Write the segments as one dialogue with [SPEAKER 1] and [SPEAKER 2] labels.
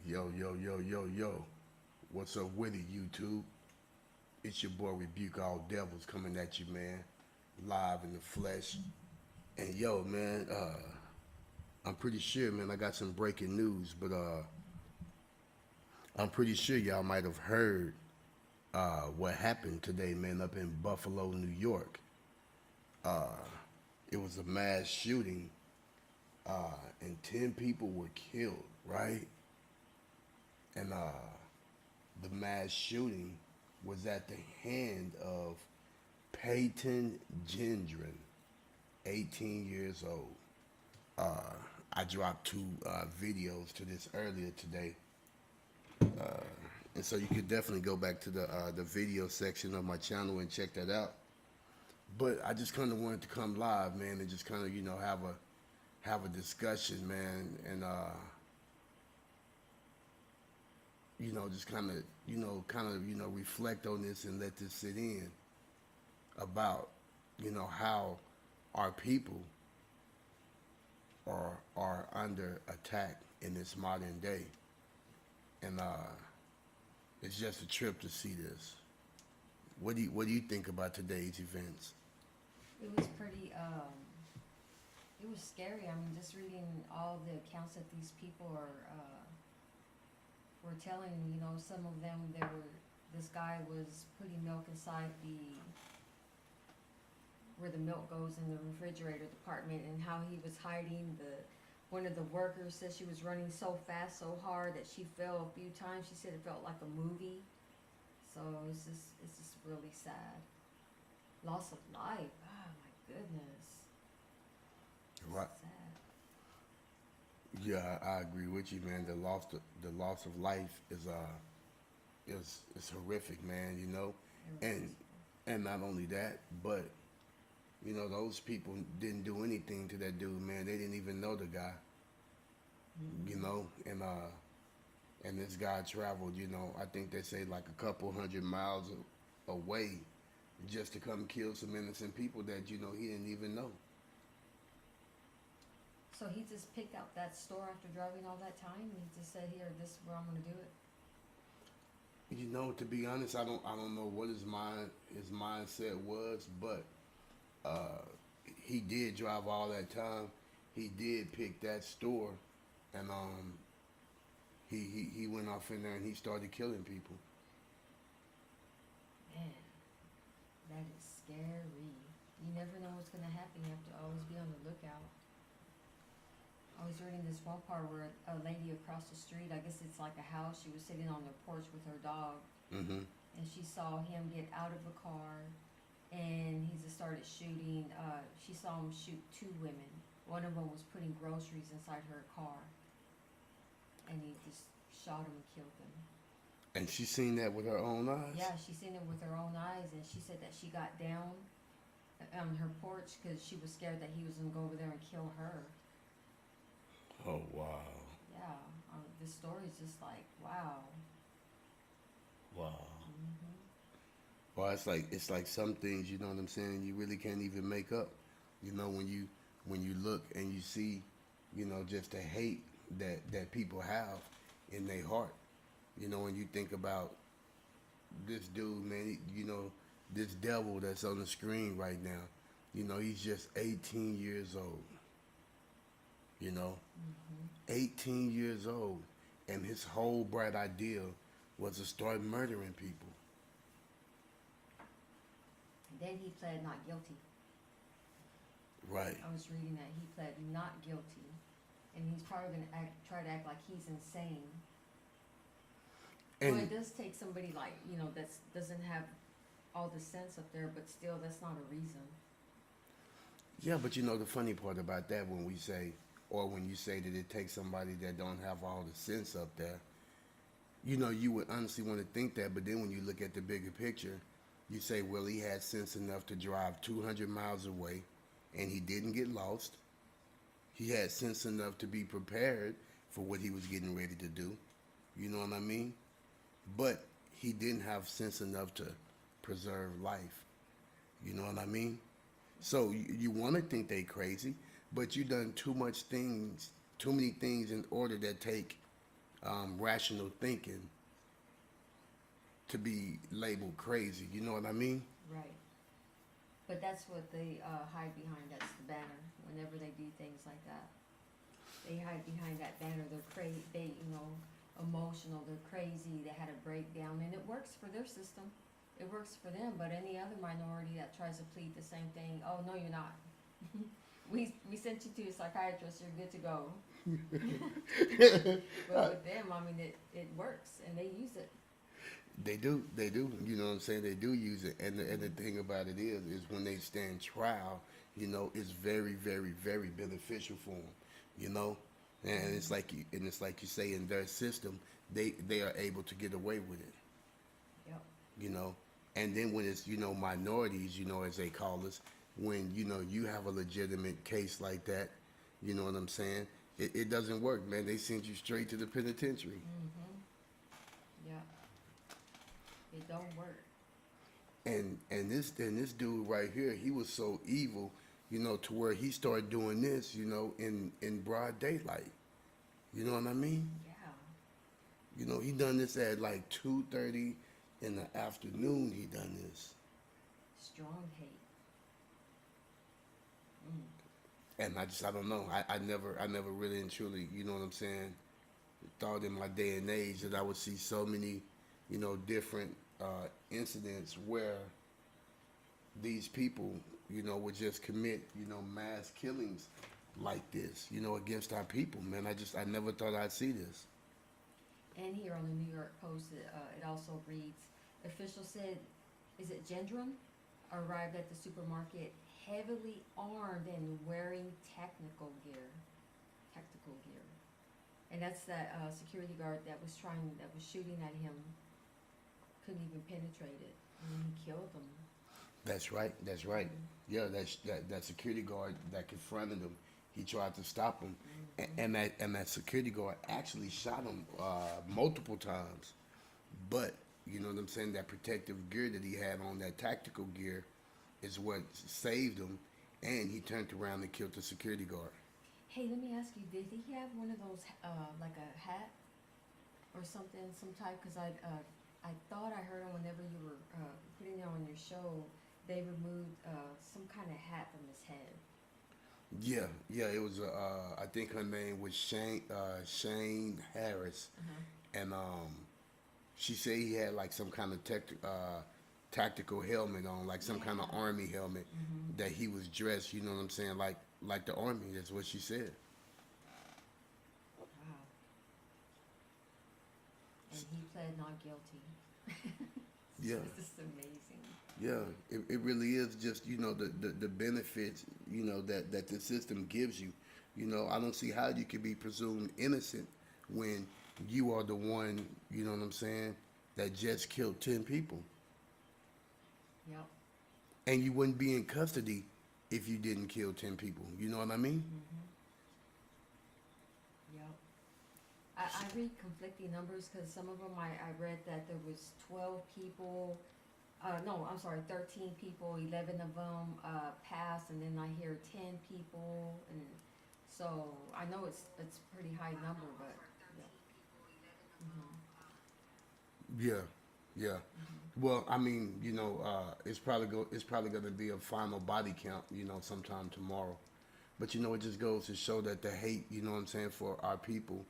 [SPEAKER 1] Yo, yo, yo, yo, yo. What's up with it, YouTube? It's your boy Rebuke All Devils coming at you, man. Live in the flesh. And yo, man, I'm pretty sure, man, I got some breaking news, but I'm pretty sure y'all might have heard what happened today, man, up in Buffalo, New York. It was a mass shooting, and 10 people were killed, right? And the mass shooting was at the hand of Payton Gendron, 18 years old. I dropped two videos to this earlier today, and so you could definitely go back to the video section of my channel and check that out. But I just kind of wanted to come live, man, and just kind of have a discussion, man, and just kind of reflect on this and let this sit in about how our people are under attack in this modern day, and it's just a trip to see this. What do you think about today's events?
[SPEAKER 2] It was pretty, it was scary. I mean, just reading all the accounts that these people were telling, some of them, this guy was putting milk inside where the milk goes in the refrigerator department, and how he was hiding one of the workers said she was running so fast, so hard that she fell a few times. She said it felt like a movie. So it's just really sad. Loss of life. Oh my goodness.
[SPEAKER 1] Right.
[SPEAKER 2] Sad.
[SPEAKER 1] Yeah, I agree with you, man. The loss of life is horrific, man.
[SPEAKER 2] It
[SPEAKER 1] And
[SPEAKER 2] was.
[SPEAKER 1] and not only that, but those people didn't do anything to that dude, man. They didn't even know the guy, and this guy traveled, I think they say like a couple hundred miles away just to come kill some innocent people that he didn't even know.
[SPEAKER 2] So he just picked out that store after driving all that time. And he just said, "Here, this is where I'm gonna do it."
[SPEAKER 1] To be honest, I don't know what his mindset was, but uh, he did drive all that time. He did pick that store, and he went off in there and he started killing people.
[SPEAKER 2] Man, that is scary. You never know what's gonna happen. You have to always be on the lookout. I was reading this one part where a lady across the street, I guess it's like a house, she was sitting on their porch with her dog,
[SPEAKER 1] Hmm.
[SPEAKER 2] and she saw him get out of the car, and he just started shooting. She saw him shoot two women. One of them was putting groceries inside her car, and he just shot him and killed them.
[SPEAKER 1] And she seen that with her own eyes.
[SPEAKER 2] Yeah, she seen it with her own eyes, and she said that she got down on her porch because she was scared that he was gonna go over there and kill her.
[SPEAKER 1] Oh wow,
[SPEAKER 2] Yeah, this story is just like, wow.
[SPEAKER 1] wow.
[SPEAKER 2] Hmm.
[SPEAKER 1] Well, it's like some things, you know what I'm saying, you really can't even make up. When you look and you see, just the hate that people have in their heart. When you think about this dude, man, this devil that's on the screen right now, he's just 18 years old. You know,
[SPEAKER 2] Hmm.
[SPEAKER 1] 18 years old, and his whole bright idea was to start murdering people.
[SPEAKER 2] Then he pled not guilty.
[SPEAKER 1] Right.
[SPEAKER 2] I was reading that he pled not guilty, and he's probably gonna try to act like he's insane. Well, it
[SPEAKER 1] And
[SPEAKER 2] does take somebody like that doesn't have all the sense up there, but still, that's not a reason.
[SPEAKER 1] yeah, but the funny part about that, when you say that it takes somebody that don't have all the sense up there, you would honestly want to think that, but then when you look at the bigger picture, you say, well, he had sense enough to drive 200 miles away, and he didn't get lost. He had sense enough to be prepared for what he was getting ready to do. You know what I mean? But he didn't have sense enough to preserve life. You know what I mean? So you want to think they crazy, but you done too many things in order that take rational thinking to be labeled crazy. You know what I mean?
[SPEAKER 2] Right. But that's what they hide behind. That's the banner. Whenever they do things like that, they hide behind that banner. They're crazy. They, emotional. They're crazy. They had a breakdown, and it works for their system. It works for them. But any other minority that tries to plead the same thing, oh no, you're not. we sent you to a psychiatrist. You're good to go. But with them, I mean, it works, and they use it.
[SPEAKER 1] They do. You know what I'm saying? They do use it, and the thing about it is when they stand trial, it's very, very, very beneficial for them. You know, and it's like you say, in their system, they are able to get away with it.
[SPEAKER 2] Yep.
[SPEAKER 1] And then when it's minorities, as they call us, when you have a legitimate case like that, you know what I'm saying? It doesn't work, man. They send you straight to the penitentiary.
[SPEAKER 2] Yeah. It don't work.
[SPEAKER 1] And this dude right here, he was so evil, to where he started doing this, in broad daylight. You know what I mean?
[SPEAKER 2] Yeah.
[SPEAKER 1] He done this at like 2:30 in the afternoon. He done this.
[SPEAKER 2] Strong hate.
[SPEAKER 1] And I don't know. I never really and truly, you know what I'm saying, thought in my day and age that I would see so many, different incidents where these people, would just commit, mass killings like this, against our people, man. I never thought I'd see this.
[SPEAKER 2] And here on the New York Post, it also reads, officials said, is it Gendron, arrived at the supermarket heavily armed and wearing tactical gear. And that's that security guard that was shooting at him, couldn't even penetrate it, and he killed him.
[SPEAKER 1] That's right. Yeah, that security guard that confronted him, he tried to stop him, and that security guard actually shot him multiple times. But you know what I'm saying, that protective gear that he had on, that tactical gear, is what saved him, and he turned around and killed the security guard.
[SPEAKER 2] Hey, let me ask you, did he have one of those, like a hat or something, some type? Because I thought I heard him whenever you were putting it on your show, they removed some kind of hat from his head.
[SPEAKER 1] Yeah, it was. I think her name was Shane Harris, and she said he had like some kind of tactical helmet on, like some kind of army helmet, that he was dressed. You know what I'm saying, like the army. That's what she said.
[SPEAKER 2] Wow. And he pled not guilty.
[SPEAKER 1] Yeah.
[SPEAKER 2] This is amazing.
[SPEAKER 1] Yeah, it really is just, the benefits, that the system gives you. I don't see how you can be presumed innocent when you are the one, you know what I'm saying, that just killed 10 people.
[SPEAKER 2] Yep.
[SPEAKER 1] And you wouldn't be in custody if you didn't kill 10 people. You know what I mean?
[SPEAKER 2] Yep. I read conflicting numbers because some of them I read that there was 12 people. No, I'm sorry, 13 people, 11 of them passed, and then I hear 10 people, and so I know it's a pretty high number, but
[SPEAKER 1] Yeah. Well, I mean, it's probably going to be a final body count, sometime tomorrow. But it just goes to show that the hate, you know what I'm saying, for our people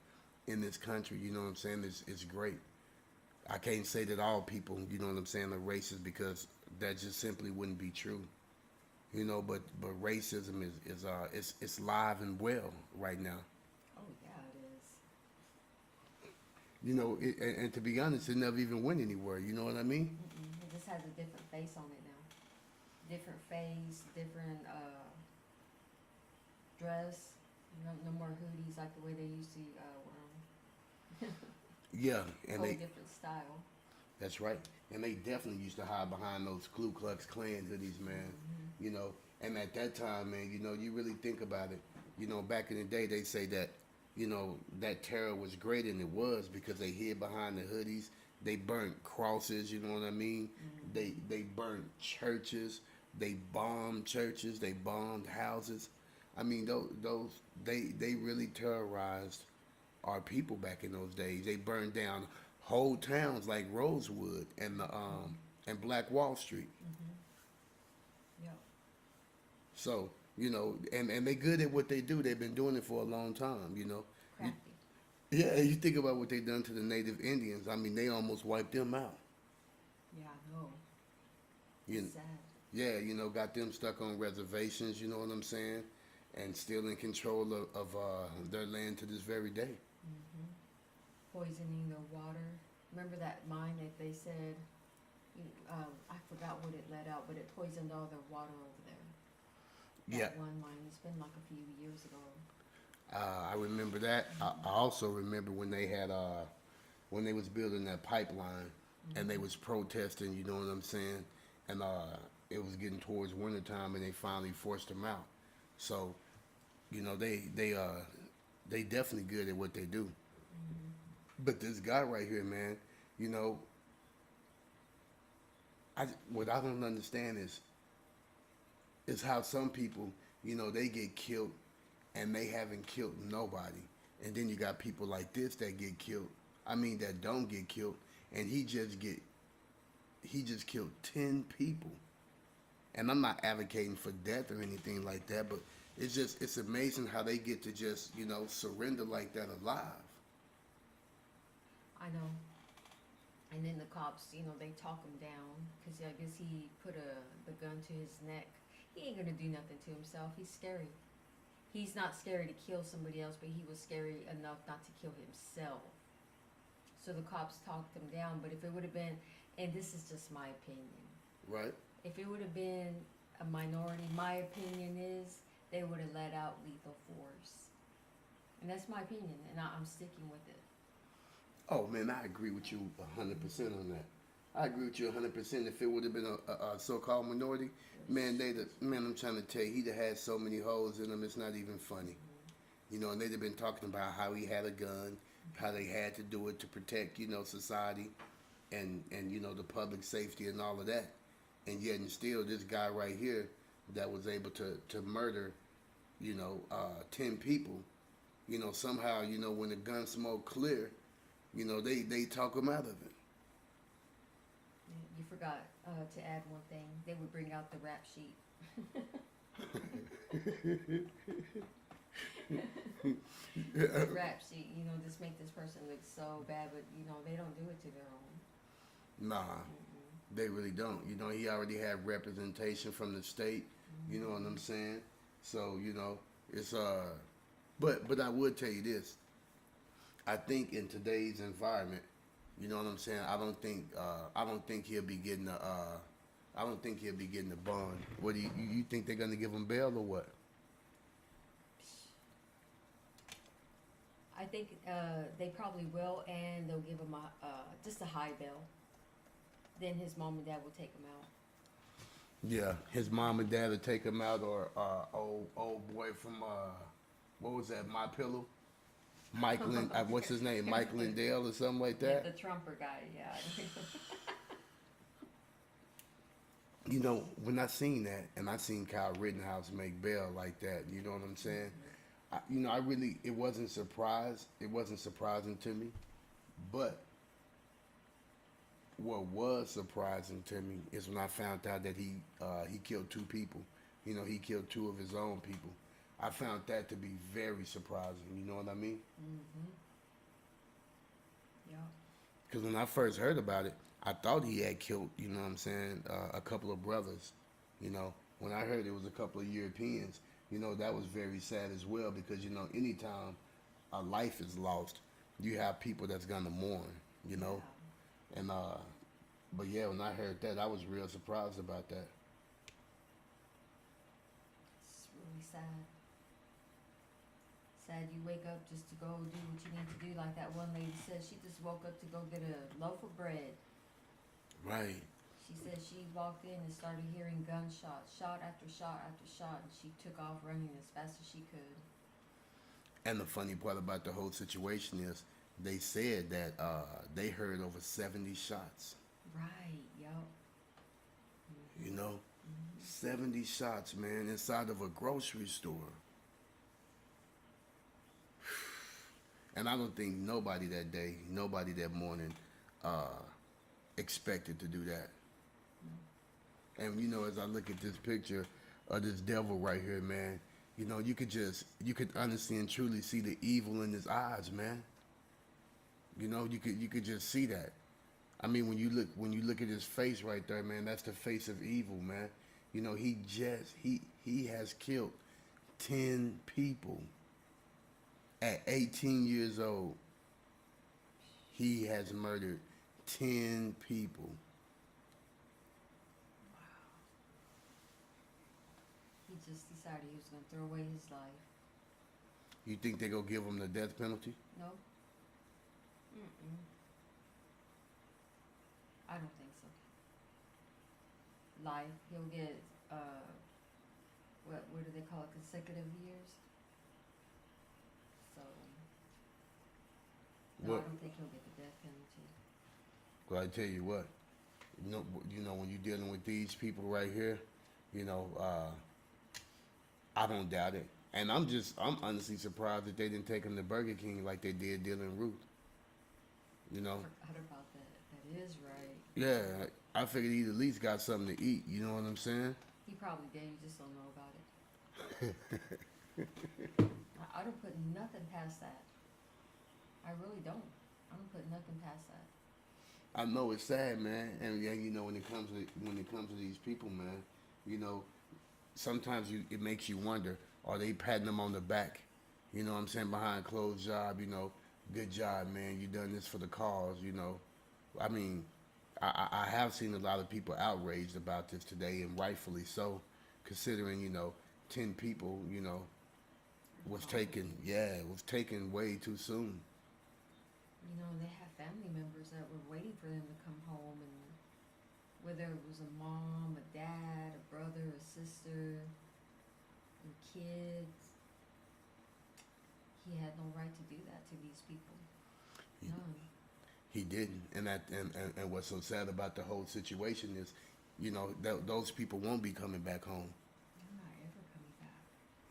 [SPEAKER 1] in this country, you know what I'm saying, is great. I can't say that all people, you know what I'm saying, are racist, because that just simply wouldn't be true. But racism is it's live and well right now.
[SPEAKER 2] oh yeah, it is.
[SPEAKER 1] And to be honest, it never even went anywhere. You know what I mean?
[SPEAKER 2] It just has a different face on it now. Different face, different dress. No more hoodies like the way they used to wear them.
[SPEAKER 1] Yeah, and
[SPEAKER 2] Whole different style.
[SPEAKER 1] That's right. And they definitely used to hide behind those Ku Klux Klan hoodies, man. And at that time, man, you really think about it. Back in the day, they say that, that terror was great, and it was, because they hid behind the hoodies. They burnt crosses, you know what I mean? They burnt churches. They bombed churches. They bombed houses. I mean, they really terrorized, our people back in those days. They burned down whole towns like Rosewood and Black Wall Street.
[SPEAKER 2] Yep.
[SPEAKER 1] So, and they good at what they do. They've been doing it for a long time,
[SPEAKER 2] Crafty.
[SPEAKER 1] Yeah, you think about what they done to the native Indians. I mean, they almost wiped them out.
[SPEAKER 2] Yeah, I know.
[SPEAKER 1] You,
[SPEAKER 2] It's sad.
[SPEAKER 1] yeah, got them stuck on reservations, you know what I'm saying? And still in control of their land to this very day.
[SPEAKER 2] Poisoning the water. Remember that mine that they said, I forgot what it let out, but it poisoned all the water over there.
[SPEAKER 1] Yeah.
[SPEAKER 2] That one mine. It's been like a few years ago.
[SPEAKER 1] I remember that. I also remember when they had when they was building that pipeline and they was protesting, you know what I'm saying? And it was getting towards wintertime and they finally forced them out. So, they definitely good at what they do. But this guy right here, man, what I don't understand is how some people, they get killed and they haven't killed nobody. And then you got people like this that get killed. I mean, that don't get killed. And he just killed 10 people. And I'm not advocating for death or anything like that, but it's amazing how they get to just, surrender like that alive.
[SPEAKER 2] I know. And then the cops, they talk him down because I guess he put the gun to his neck. He ain't gonna do nothing to himself. He's scary. He's not scary to kill somebody else, but he was scary enough not to kill himself. So the cops talked him down. But if it would have been, and this is just my opinion,
[SPEAKER 1] Right?
[SPEAKER 2] if it would have been a minority, my opinion is they would have let out lethal force. And that's my opinion, and I'm sticking with it.
[SPEAKER 1] Oh, man, I agree with you 100% on that. I agree with you 100%. If it would have been a so-called minority, man, I'm trying to tell you, he'd have had so many holes in him, it's not even funny. And they'd have been talking about how he had a gun, how they had to do it to protect, society and the public safety and all of that. And yet and still, this guy right here that was able to murder, 10 people, somehow, when the gun smoke clear, they talk him out of it.
[SPEAKER 2] You forgot to add one thing. They would bring out the rap sheet. The rap sheet, just make this person look so bad, but they don't do it to their own.
[SPEAKER 1] Nah, they really don't. He already had representation from the state. You know what I'm saying? So it's but I would tell you this. I think in today's environment, you know what I'm saying. I don't think he'll be getting a bond. What do you think they're gonna give him bail or what?
[SPEAKER 2] I think they probably will, and they'll give him just a high bail. Then his mom and dad will take him out.
[SPEAKER 1] Yeah, his mom and dad will take him out, or old boy from what was that? My Pillow. Mike Lind, what's his name? Mike Lindell or something like that.
[SPEAKER 2] Yeah, the Trumper guy, yeah.
[SPEAKER 1] When I seen that, and I seen Kyle Rittenhouse make bail like that, you know what I'm saying? It wasn't surprising to me, but what was surprising to me is when I found out that he killed 2 people. He killed 2 of his own people. I found that to be very surprising. You know what I mean?
[SPEAKER 2] Yeah.
[SPEAKER 1] Because when I first heard about it, I thought he had killed, you know what I'm saying, a couple of brothers. When I heard it was a couple of Europeans, that was very sad as well because, anytime a life is lost, you have people that's going to mourn,
[SPEAKER 2] Yeah.
[SPEAKER 1] And, but yeah, when I heard that, I was real surprised about that.
[SPEAKER 2] It's really sad. Sad you wake up just to go do what you need to do. Like that one lady said, she just woke up to go get a loaf of bread.
[SPEAKER 1] Right.
[SPEAKER 2] She said she walked in and started hearing gunshots, shot after shot after shot, and she took off running as fast as she could.
[SPEAKER 1] And the funny part about the whole situation is they said that they heard over 70 shots.
[SPEAKER 2] Right, yup.
[SPEAKER 1] 70 shots, man, inside of a grocery store. And I don't think nobody that day, nobody that morning, expected to do that. And you know, as I look at this picture of this devil right here, man, you know, you could honestly and truly see the evil in his eyes, man. You know, you could just see that. I mean, when you look at his face right there, man, that's the face of evil, man. You know, he has killed 10 people at 18 years old. He has murdered 10 people.
[SPEAKER 2] He just decided he was gonna throw away his life.
[SPEAKER 1] You think they gonna give him the death penalty?
[SPEAKER 2] No. Mm-mm. I don't think so. Life. He'll get what do they call it? Consecutive years. So no,
[SPEAKER 1] What?
[SPEAKER 2] I don't think he'll get the death penalty.
[SPEAKER 1] Well, I tell you what, you know when you're dealing with these people right here, you know, I don't doubt it. And I'm honestly surprised that they didn't take him to Burger King like they did Dylan Ruth. You know?
[SPEAKER 2] Forgot about that. That is right.
[SPEAKER 1] Yeah, I figured he'd at least got something to eat. You know what I'm saying?
[SPEAKER 2] He probably did. You just don't know about it. I don't put nothing past that. I really don't. I don't put nothing past that.
[SPEAKER 1] I know it's sad, man, and yeah, you know when it comes to these people, man, you know, sometimes it makes you wonder: are they patting them on the back? You know what I'm saying? Behind closed job, you know, good job, man. You done this for the cause, you know. I mean, I have seen a lot of people outraged about this today, and rightfully so, considering 10 people, was taken way too soon.
[SPEAKER 2] They have family members that were waiting for them to come home, and whether it was a mom, a dad, a brother, a sister, and kids, he had no right to do that to these people. None.
[SPEAKER 1] He didn't, and what's so sad about the whole situation is, those people won't be coming back home.
[SPEAKER 2] They're not ever coming back.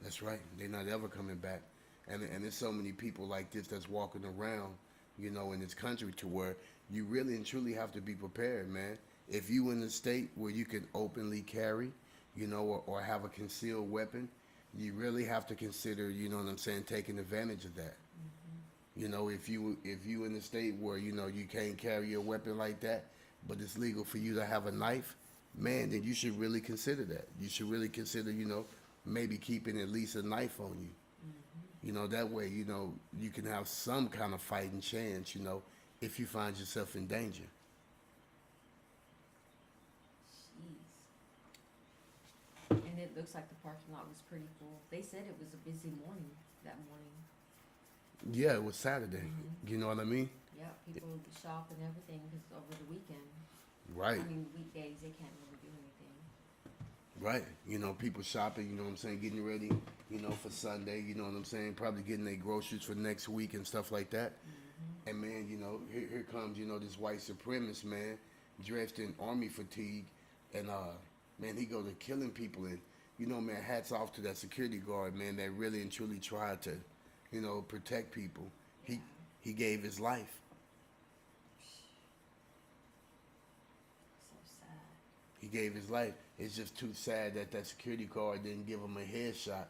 [SPEAKER 1] That's right. They're not ever coming back, and there's so many people like this that's walking around, in this country to where you really and truly have to be prepared, man. If you in a state where you can openly carry, or have a concealed weapon, you really have to consider, taking advantage of that. If you in a state where you can't carry a weapon like that, but it's legal for you to have a knife, man, then you should really consider that. You should really consider, maybe keeping at least a knife on you. That way, you can have some kind of fighting chance, if you find yourself in danger.
[SPEAKER 2] Jeez. And it looks like the parking lot was pretty full. They said it was a busy morning that morning.
[SPEAKER 1] Yeah, it was Saturday. You know what I mean?
[SPEAKER 2] Yeah, people shop and everything because over the weekend.
[SPEAKER 1] Right.
[SPEAKER 2] I mean, weekdays they can't really do anything.
[SPEAKER 1] Right. People shopping, getting ready, for Sunday, probably getting their groceries for next week and stuff like that. And man, here comes, this white supremacist man dressed in army fatigue and man, he go to killing people and man, hats off to that security guard, man, that really and truly tried to, protect people.
[SPEAKER 2] Yeah.
[SPEAKER 1] He gave his life.
[SPEAKER 2] So sad.
[SPEAKER 1] He gave his life. It's just too sad that security guard didn't give him a headshot.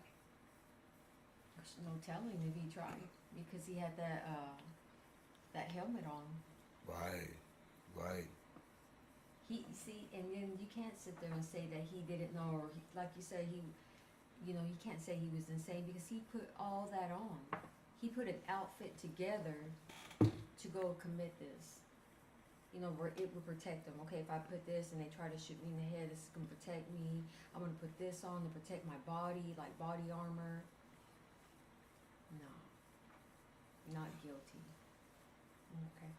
[SPEAKER 2] There's no telling if he tried because he had that helmet on.
[SPEAKER 1] Right.
[SPEAKER 2] And then you can't sit there and say that he didn't know, or like you said, he can't say he was insane because he put all that on. He put an outfit together to go commit this. Where it would protect them. Okay, if I put this and they try to shoot me in the head, this is going to protect me. I'm going to put this on to protect my body, like body armor. No. Not guilty. Okay.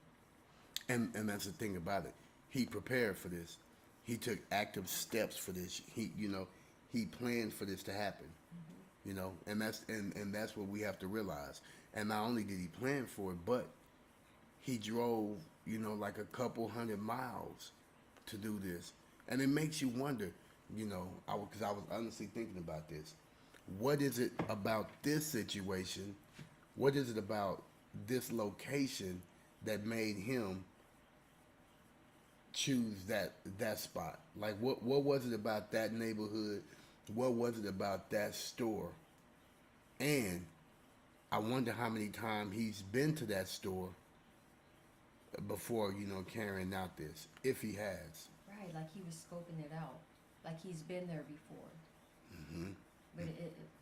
[SPEAKER 1] And that's the thing about it. He prepared for this. He took active steps for this. He planned for this to happen. And that's what we have to realize. And not only did he plan for it, but he drove, like a couple 100 miles to do this. And it makes you wonder, because I was honestly thinking about this. What is it about this situation? What is it about this location that made him choose that spot? Like what was it about that neighborhood? What was it about that store? And I wonder how many times he's been to that store before, carrying out this, if he has.
[SPEAKER 2] Right, like he was scoping it out, like he's been there before.
[SPEAKER 1] Hmm.
[SPEAKER 2] But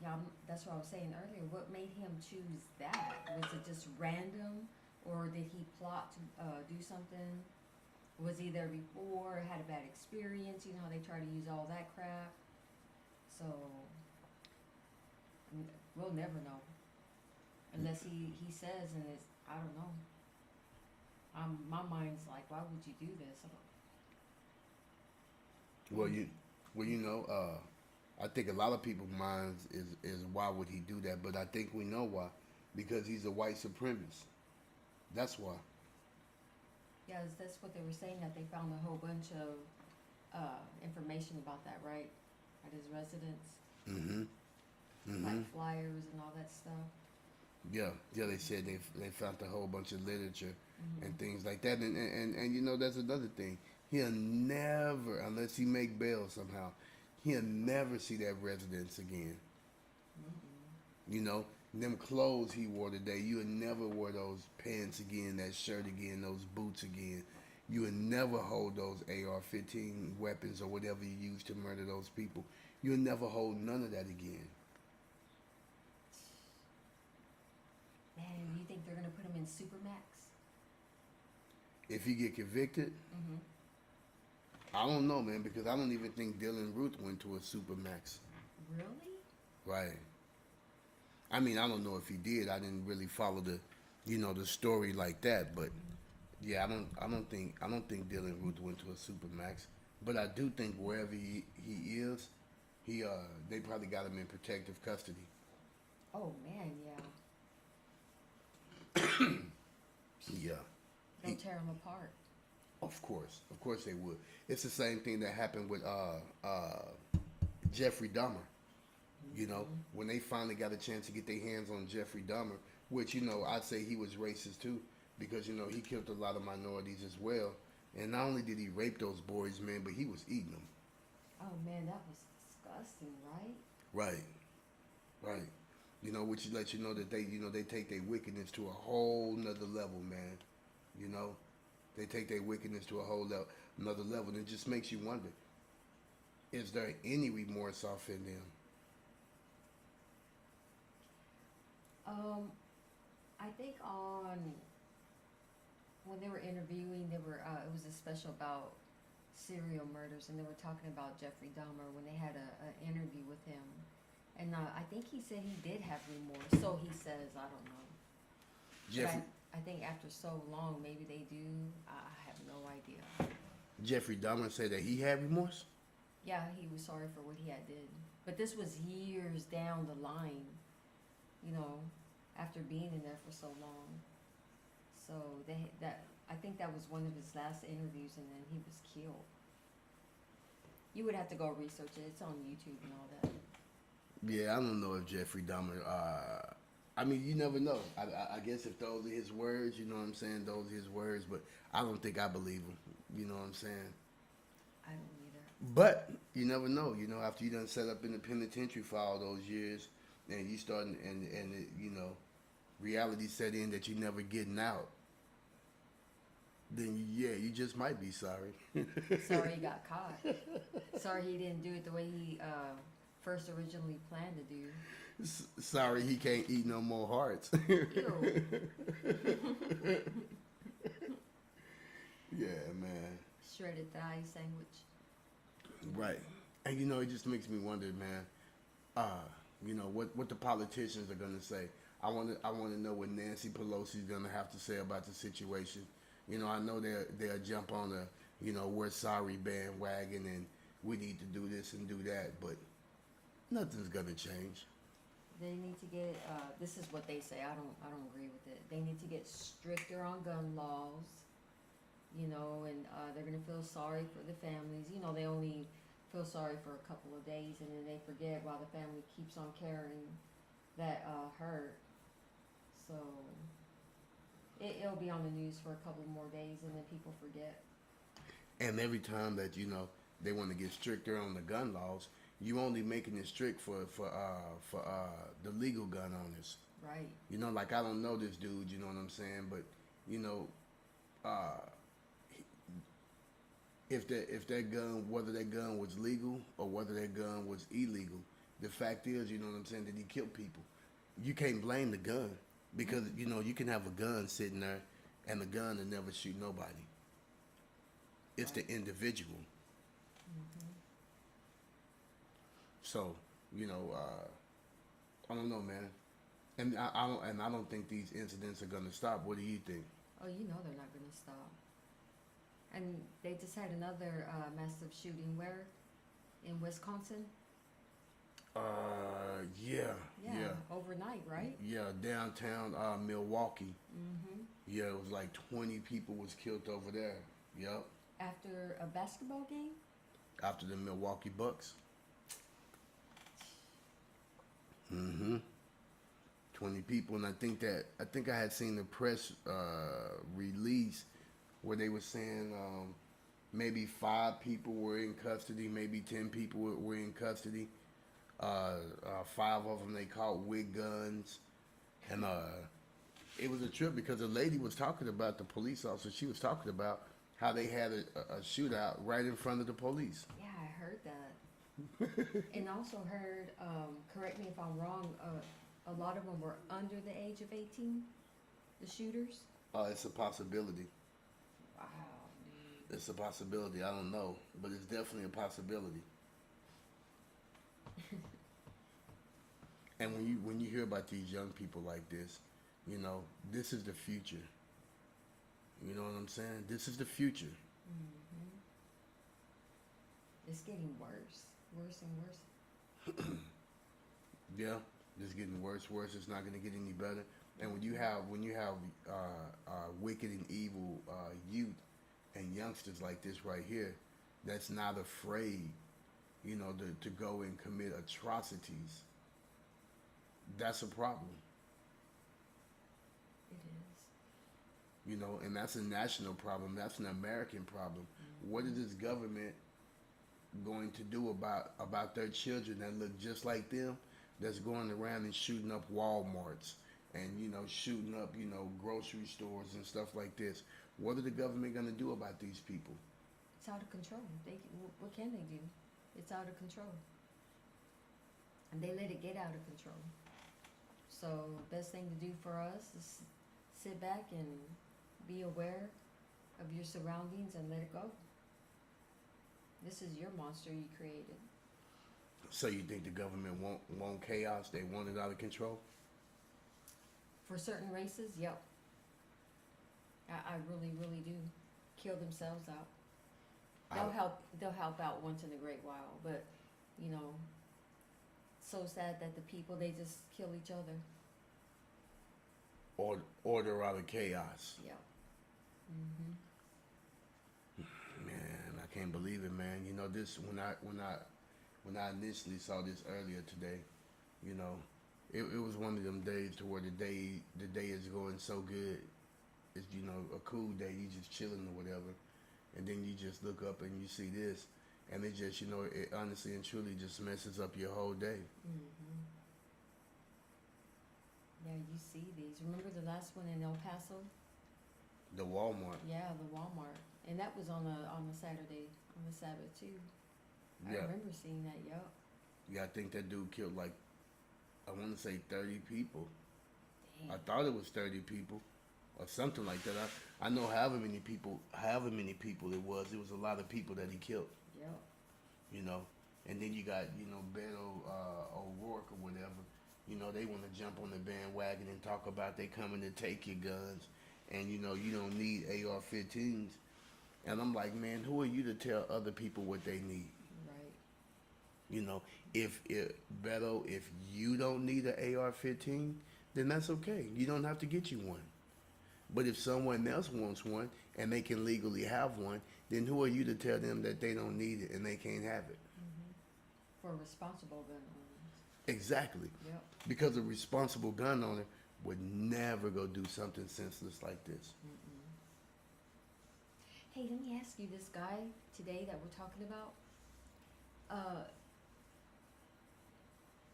[SPEAKER 2] yeah, that's what I was saying earlier. What made him choose that? Was it just random, or did he plot to do something? Was he there before? Had a bad experience? You know how they try to use all that crap. So we'll never know unless he says, and it's, I don't know. My mind's like, why would you do this?
[SPEAKER 1] Well, I think a lot of people's minds is why would he do that? But I think we know why, because he's a white supremacist. That's why.
[SPEAKER 2] Yeah, that's what they were saying, that they found a whole bunch of information about that, right? At his residence,
[SPEAKER 1] Mm-hmm. Mm-hmm.
[SPEAKER 2] like flyers and all that stuff.
[SPEAKER 1] Yeah, they said they found a whole bunch of literature
[SPEAKER 2] Mm-hmm.
[SPEAKER 1] and things like that, and that's another thing. He'll never, unless he make bail somehow, he'll never see that residence again.
[SPEAKER 2] Mm-hmm.
[SPEAKER 1] Them clothes he wore today, you'll never wear those pants again, that shirt again, those boots again. You will never hold those AR-15 weapons or whatever you use to murder those people. You'll never hold none of that again.
[SPEAKER 2] Man, do you think they're gonna put him in Supermax?
[SPEAKER 1] If he get convicted,
[SPEAKER 2] Mm-hmm.
[SPEAKER 1] I don't know, man, because I don't even think Dylan Ruth went to a supermax.
[SPEAKER 2] Really?
[SPEAKER 1] Right. I mean, I don't know if he did. I didn't really follow the story like that. But yeah, I don't think Dylan Ruth went to a supermax. But I do think wherever he is, they probably got him in protective custody.
[SPEAKER 2] Oh man, yeah.
[SPEAKER 1] Yeah.
[SPEAKER 2] They'll tear him apart.
[SPEAKER 1] Of course they would. It's the same thing that happened with Jeffrey Dahmer. When they finally got a chance to get their hands on Jeffrey Dahmer, which I'd say he was racist too, because he killed a lot of minorities as well. And not only did he rape those boys, man, but he was eating them.
[SPEAKER 2] Oh man, that was disgusting, right?
[SPEAKER 1] Right. Which let you know that they take their wickedness to a whole nother level, man. They take their wickedness to a whole another level, and it just makes you wonder: is there any remorse off in them?
[SPEAKER 2] I think when they were interviewing, it was a special about serial murders, and they were talking about Jeffrey Dahmer when they had an interview with him, and I think he said he did have remorse. So he says, I don't know.
[SPEAKER 1] Jeffrey,
[SPEAKER 2] I think after so long, maybe they do. I have no idea.
[SPEAKER 1] Jeffrey Dahmer said that he had remorse.
[SPEAKER 2] Yeah, he was sorry for what he had did, but this was years down the line. After being in there for so long. So I think that was one of his last interviews, and then he was killed. You would have to go research it. It's on YouTube and all that.
[SPEAKER 1] Yeah, I don't know if Jeffrey Dahmer. I mean, you never know. I guess if those are his words, you know what I'm saying. Those are his words, but I don't think I believe him. You know what I'm saying.
[SPEAKER 2] I don't either.
[SPEAKER 1] But you never know. After you done set up in the penitentiary for all those years, and you start and reality set in that you're never getting out, then yeah, you just might be sorry.
[SPEAKER 2] Sorry he got caught. Sorry he didn't do it the way he first originally planned to do.
[SPEAKER 1] Sorry he can't eat no more hearts.
[SPEAKER 2] Ew.
[SPEAKER 1] Yeah, man.
[SPEAKER 2] Shredded thigh sandwich.
[SPEAKER 1] Right. And it just makes me wonder, man, what the politicians are gonna say. I wanna know what Nancy Pelosi's gonna have to say about the situation. I know they'll jump on the we're sorry bandwagon and we need to do this and do that, but nothing's gonna change.
[SPEAKER 2] They need to get. This is what they say. I don't agree with it. They need to get stricter on gun laws. And they're gonna feel sorry for the families. They only feel sorry for a couple of days, and then they forget while the family keeps on carrying that hurt. So It'll be on the news for a couple more days, and then people forget.
[SPEAKER 1] And every time that they want to get stricter on the gun laws, you only making it strict for the legal gun owners.
[SPEAKER 2] Right.
[SPEAKER 1] Like I don't know this dude. You know what I'm saying? But you know, uh, if that gun, whether that gun was legal or whether that gun was illegal, the fact is, you know what I'm saying, that he killed people. You can't blame the gun because you can have a gun sitting there, and the gun will never shoot nobody. It's the individual. So I don't know, man, and I don't think these incidents are gonna stop. What do you think?
[SPEAKER 2] Oh, you know they're not going to stop. And they just had another massive shooting where? In Wisconsin?
[SPEAKER 1] Yeah.
[SPEAKER 2] Overnight, right?
[SPEAKER 1] Yeah, downtown Milwaukee.
[SPEAKER 2] Mm-hmm.
[SPEAKER 1] Yeah, it was like 20 people was killed over there. Yep.
[SPEAKER 2] After a basketball game?
[SPEAKER 1] After the Milwaukee Bucks. 20 people, and I think I had seen the press release where they were saying maybe 5 people were in custody, maybe 10 people were in custody. 5 of them they caught with guns, and it was a trip because the lady was talking about, the police officer. She was talking about how they had a shootout right in front of the police.
[SPEAKER 2] Yeah, I heard that. And also heard, correct me if I'm wrong, a lot of them were under the age of 18, the shooters.
[SPEAKER 1] It's a possibility.
[SPEAKER 2] Wow.
[SPEAKER 1] It's a possibility. I don't know, but it's definitely a possibility. And when you hear about these young people like this, this is the future. You know what I'm saying? This is the future.
[SPEAKER 2] Mm-hmm. It's getting worse and worse.
[SPEAKER 1] Yeah, it's getting worse. It's not going to get any better. And when you have wicked and evil youth and youngsters like this right here, that's not afraid, to go and commit atrocities, that's a problem.
[SPEAKER 2] It is.
[SPEAKER 1] And that's a national problem. That's an American problem. What is this government going to do about their children that look just like them, that's going around and shooting up Walmarts and shooting up grocery stores and stuff like this? What are the government going to do about these people?
[SPEAKER 2] It's out of control. What can they do? It's out of control, and they let it get out of control. So best thing to do for us is sit back and be aware of your surroundings and let it go. This is your monster you created.
[SPEAKER 1] So you think the government want chaos? They want it out of control?
[SPEAKER 2] For certain races, yep. I really, really do. Kill themselves out. They'll help out once in a great while, but so sad that the people, they just kill each other.
[SPEAKER 1] Order out of chaos.
[SPEAKER 2] Yeah.
[SPEAKER 1] Man, I can't believe it, man. This when I initially saw this earlier today, it was one of them days to where the day is going so good. It's a cool day. You just chilling or whatever, and then you just look up and you see this, and it just it honestly and truly just messes up your whole day.
[SPEAKER 2] Yeah, you see these. Remember the last one in El Paso?
[SPEAKER 1] The Walmart.
[SPEAKER 2] Yeah, the Walmart, and that was on a Saturday, on the Sabbath too.
[SPEAKER 1] Yeah.
[SPEAKER 2] I remember seeing that. Yup.
[SPEAKER 1] Yeah, I think that dude killed like, I want to say 30 people.
[SPEAKER 2] Dang.
[SPEAKER 1] I thought it was 30 people or something like that. I know however many people it was a lot of people that he killed.
[SPEAKER 2] Yep.
[SPEAKER 1] And then you got, Beto O'Rourke or whatever, they want to jump on the bandwagon and talk about they coming to take your guns, and you don't need AR-15s. And I'm like, man, who are you to tell other people what they need?
[SPEAKER 2] Right.
[SPEAKER 1] If Beto, if you don't need an AR-15, then that's okay. You don't have to get you one. But if someone else wants one and they can legally have one, then who are you to tell them that they don't need it and they can't have it?
[SPEAKER 2] For responsible gun owners.
[SPEAKER 1] Exactly.
[SPEAKER 2] Yep.
[SPEAKER 1] Because a responsible gun owner would never go do something senseless like this.
[SPEAKER 2] Hey, let me ask you, this guy today that we're talking about,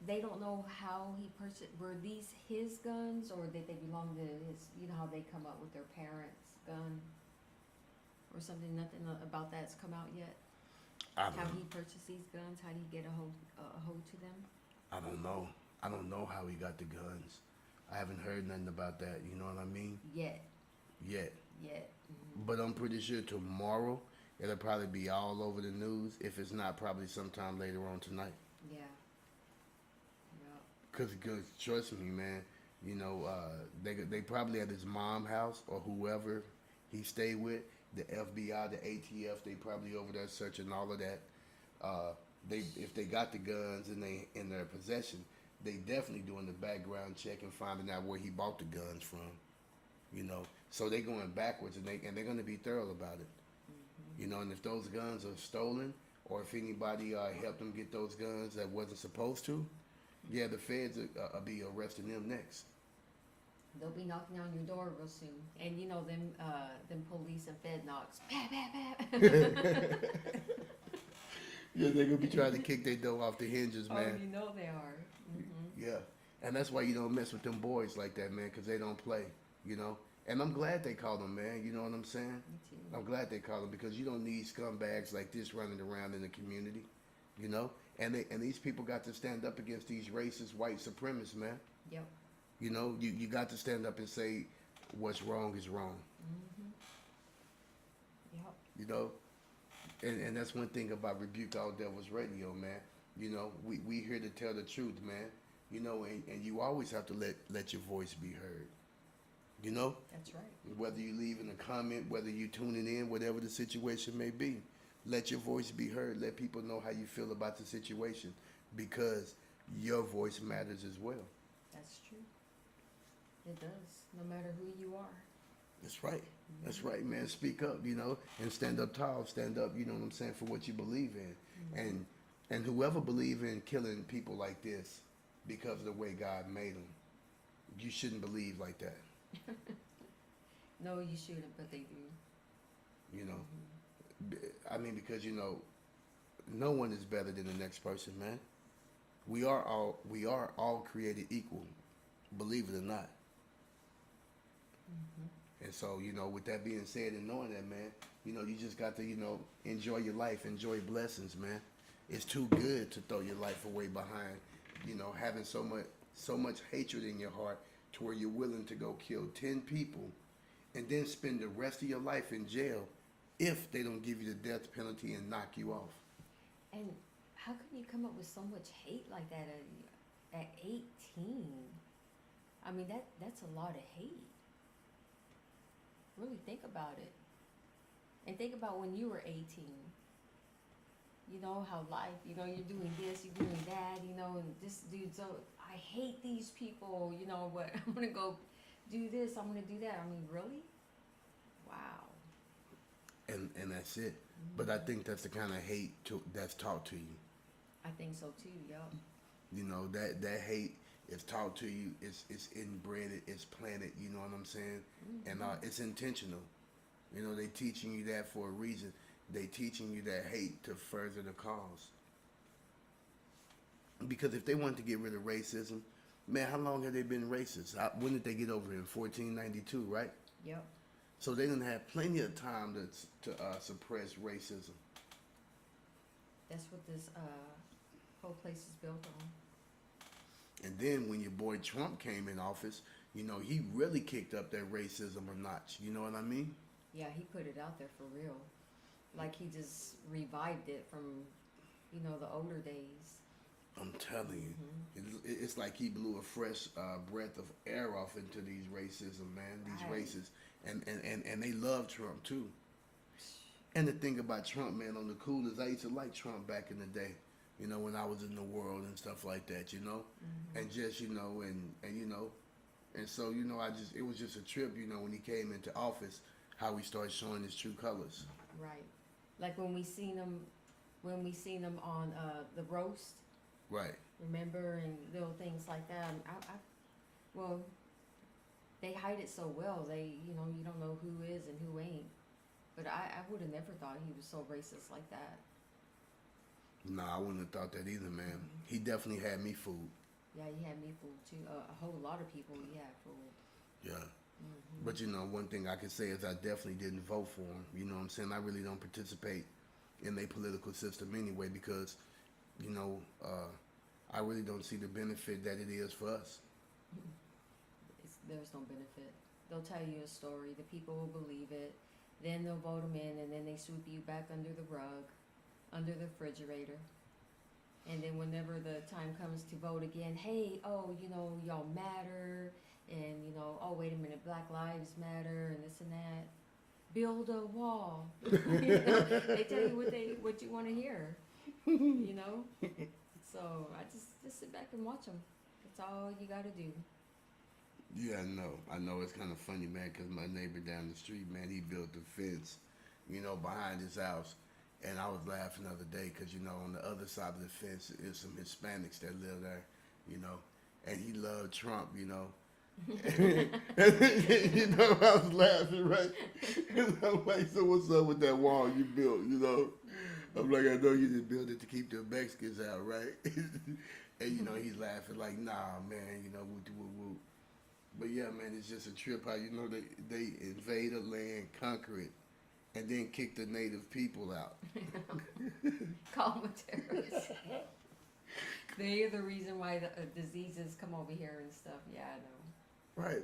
[SPEAKER 2] they don't know how he purchased, were these his guns or did they belong to his, you know how they come up with their parents' gun or something, nothing about that's come out yet?
[SPEAKER 1] I
[SPEAKER 2] How
[SPEAKER 1] don't,
[SPEAKER 2] he purchased these guns, how did he get a hold to them?
[SPEAKER 1] I don't know. I don't know how he got the guns. I haven't heard nothing about that. You know what I mean?
[SPEAKER 2] Yet.
[SPEAKER 1] Yet.
[SPEAKER 2] Mm-hmm.
[SPEAKER 1] But I'm pretty sure tomorrow it'll probably be all over the news. If it's not, probably sometime later on tonight.
[SPEAKER 2] Yeah. Yep.
[SPEAKER 1] Cause trust me, man. You know, they probably at his mom house or whoever he stayed with. The FBI, the ATF, they probably over there searching all of that. If they got the guns in their possession, they definitely doing the background check and finding out where he bought the guns from. You know, so they going backwards and they're going to be thorough about it. You know, and if those guns are stolen or if anybody helped them get those guns that wasn't supposed to, yeah, the feds will be arresting them next.
[SPEAKER 2] They'll be knocking on your door real soon, and you know them police and Fed knocks. Pat, pat, pat.
[SPEAKER 1] Yeah, they're gonna be trying to kick their door off the hinges, man.
[SPEAKER 2] Oh, you know they are. Mm-hmm.
[SPEAKER 1] Yeah, and that's why you don't mess with them boys like that, man, because they don't play. You know, and I'm glad they called them, man. You know what I'm saying?
[SPEAKER 2] Me too.
[SPEAKER 1] I'm glad they called them because you don't need scumbags like this running around in the community. You know, and these people got to stand up against these racist white supremacists, man.
[SPEAKER 2] Yep.
[SPEAKER 1] You know, you got to stand up and say what's wrong is wrong.
[SPEAKER 2] Mm-hmm. Yep.
[SPEAKER 1] You know, and that's one thing about Rebuke All Devils Radio, man. You know, we here to tell the truth, man. You know, and you always have to let your voice be heard. You know?
[SPEAKER 2] That's right.
[SPEAKER 1] Whether you leave in a comment, whether you tuning in, whatever the situation may be, let your voice be heard. Let people know how you feel about the situation because your voice matters as well.
[SPEAKER 2] That's true. It does, no matter who you are.
[SPEAKER 1] That's right. That's right, man. Speak up, you know, and stand up tall. Stand up, you know what I'm saying, for what you believe in. And whoever believe in killing people like this because of the way God made them, you shouldn't believe like that.
[SPEAKER 2] No, you shouldn't, but they do.
[SPEAKER 1] You know, I mean, because you know, no one is better than the next person, man. We are all created equal, believe it or not. And so, you know, with that being said and knowing that, man, you know, you just got to, you know, enjoy your life, enjoy blessings, man. It's too good to throw your life away behind, you know, having so much hatred in your heart to where you're willing to go kill 10 people and then spend the rest of your life in jail if they don't give you the death penalty and knock you off.
[SPEAKER 2] And how can you come up with so much hate like that at 18? I mean, that's a lot of hate. Really think about it. And think about when you were 18. You know, how life, you know, you're doing this, you're doing that, you know, and this dude's so, I hate these people, you know, but I'm going to go do this, I'm going to do that. I mean, really? Wow.
[SPEAKER 1] And that's it. But I think that's the kind of hate that's taught to you.
[SPEAKER 2] I think so too, yep.
[SPEAKER 1] You know, that hate is taught to you, it's inbred, it's planted, you know what I'm saying? And it's intentional. You know, they teaching you that for a reason. They teaching you that hate to further the cause. Because if they wanted to get rid of racism, man, how long have they been racist? When did they get over it? In 1492, right?
[SPEAKER 2] Yep.
[SPEAKER 1] So they didn't have plenty of time to suppress racism.
[SPEAKER 2] That's what this whole place is built on.
[SPEAKER 1] And then when your boy Trump came in office, you know, he really kicked up that racism a notch. You know what I mean?
[SPEAKER 2] Yeah, he put it out there for real. Like he just revived it from, you know, the older days.
[SPEAKER 1] I'm telling you, it's like he blew a fresh breath of air off into these racism, man. These racists, and they love Trump too. And the thing about Trump, man, on the coolest, I used to like Trump back in the day. You know, when I was in the world and stuff like that. You know, and just you know, and you know, and so you know, it was just a trip. You know, when he came into office, how he started showing his true colors.
[SPEAKER 2] Right. Like when we seen him on the roast.
[SPEAKER 1] Right.
[SPEAKER 2] Remember, and little things like that. Well, they hide it so well. They, you know, you don't know who is and who ain't. But I would have never thought he was so racist like that.
[SPEAKER 1] No, I wouldn't have thought that either, man. He definitely had me fooled.
[SPEAKER 2] Yeah, he had me fooled too. A whole lot of people he had fooled.
[SPEAKER 1] Yeah. But you know, one thing I can say is I definitely didn't vote for him. You know what I'm saying? I really don't participate in their political system anyway because, you know, I really don't see the benefit that it is for us.
[SPEAKER 2] There's no benefit. They'll tell you a story. The people will believe it. Then they'll vote them in, and then they sweep you back under the rug, under the refrigerator. And then whenever the time comes to vote again, hey, oh, you know, y'all matter. And, you know, oh, wait a minute, Black Lives Matter and this and that. Build a wall. You know, they tell you what you want to hear, you know? So I just sit back and watch them. That's all you got to do.
[SPEAKER 1] Yeah, I know it's kind of funny, man, because my neighbor down the street, man, he built a fence, you know, behind his house. And I was laughing the other day because, you know, on the other side of the fence is some Hispanics that live there, you know. And he loved Trump, you know. You know, I was laughing, right? I'm like, so what's up with that wall you built, you know? I'm like, I know you didn't build it to keep the Mexicans out, right? And, you know, he's laughing like, nah, man, you know, woo. But, yeah, man, it's just a trip how, you know, they invade a land, conquer it, and then kick the native people out.
[SPEAKER 2] Call them terrorists. They are the reason why the diseases come over here and stuff. Yeah, I know.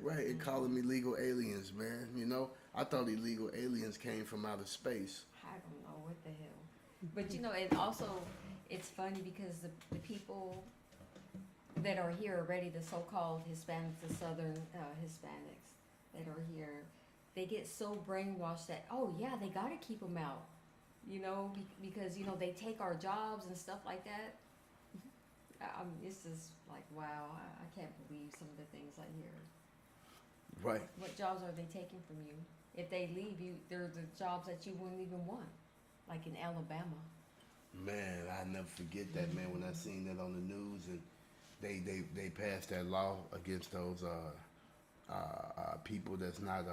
[SPEAKER 1] Right. And call them illegal aliens, man. You know, I thought illegal aliens came from outer space.
[SPEAKER 2] I don't know what the hell. But you know, and also, it's funny because the people that are here already, the so-called Hispanics, the Southern Hispanics that are here, they get so brainwashed that, oh yeah, they got to keep them out. You know, because, you know, they take our jobs and stuff like that. It's just like, wow, I can't believe some of the things I hear.
[SPEAKER 1] Right.
[SPEAKER 2] What jobs are they taking from you? If they leave you, they're the jobs that you wouldn't even want, like in Alabama.
[SPEAKER 1] Man, I never forget that, man, when I seen that on the news and they passed that law against those people that's not,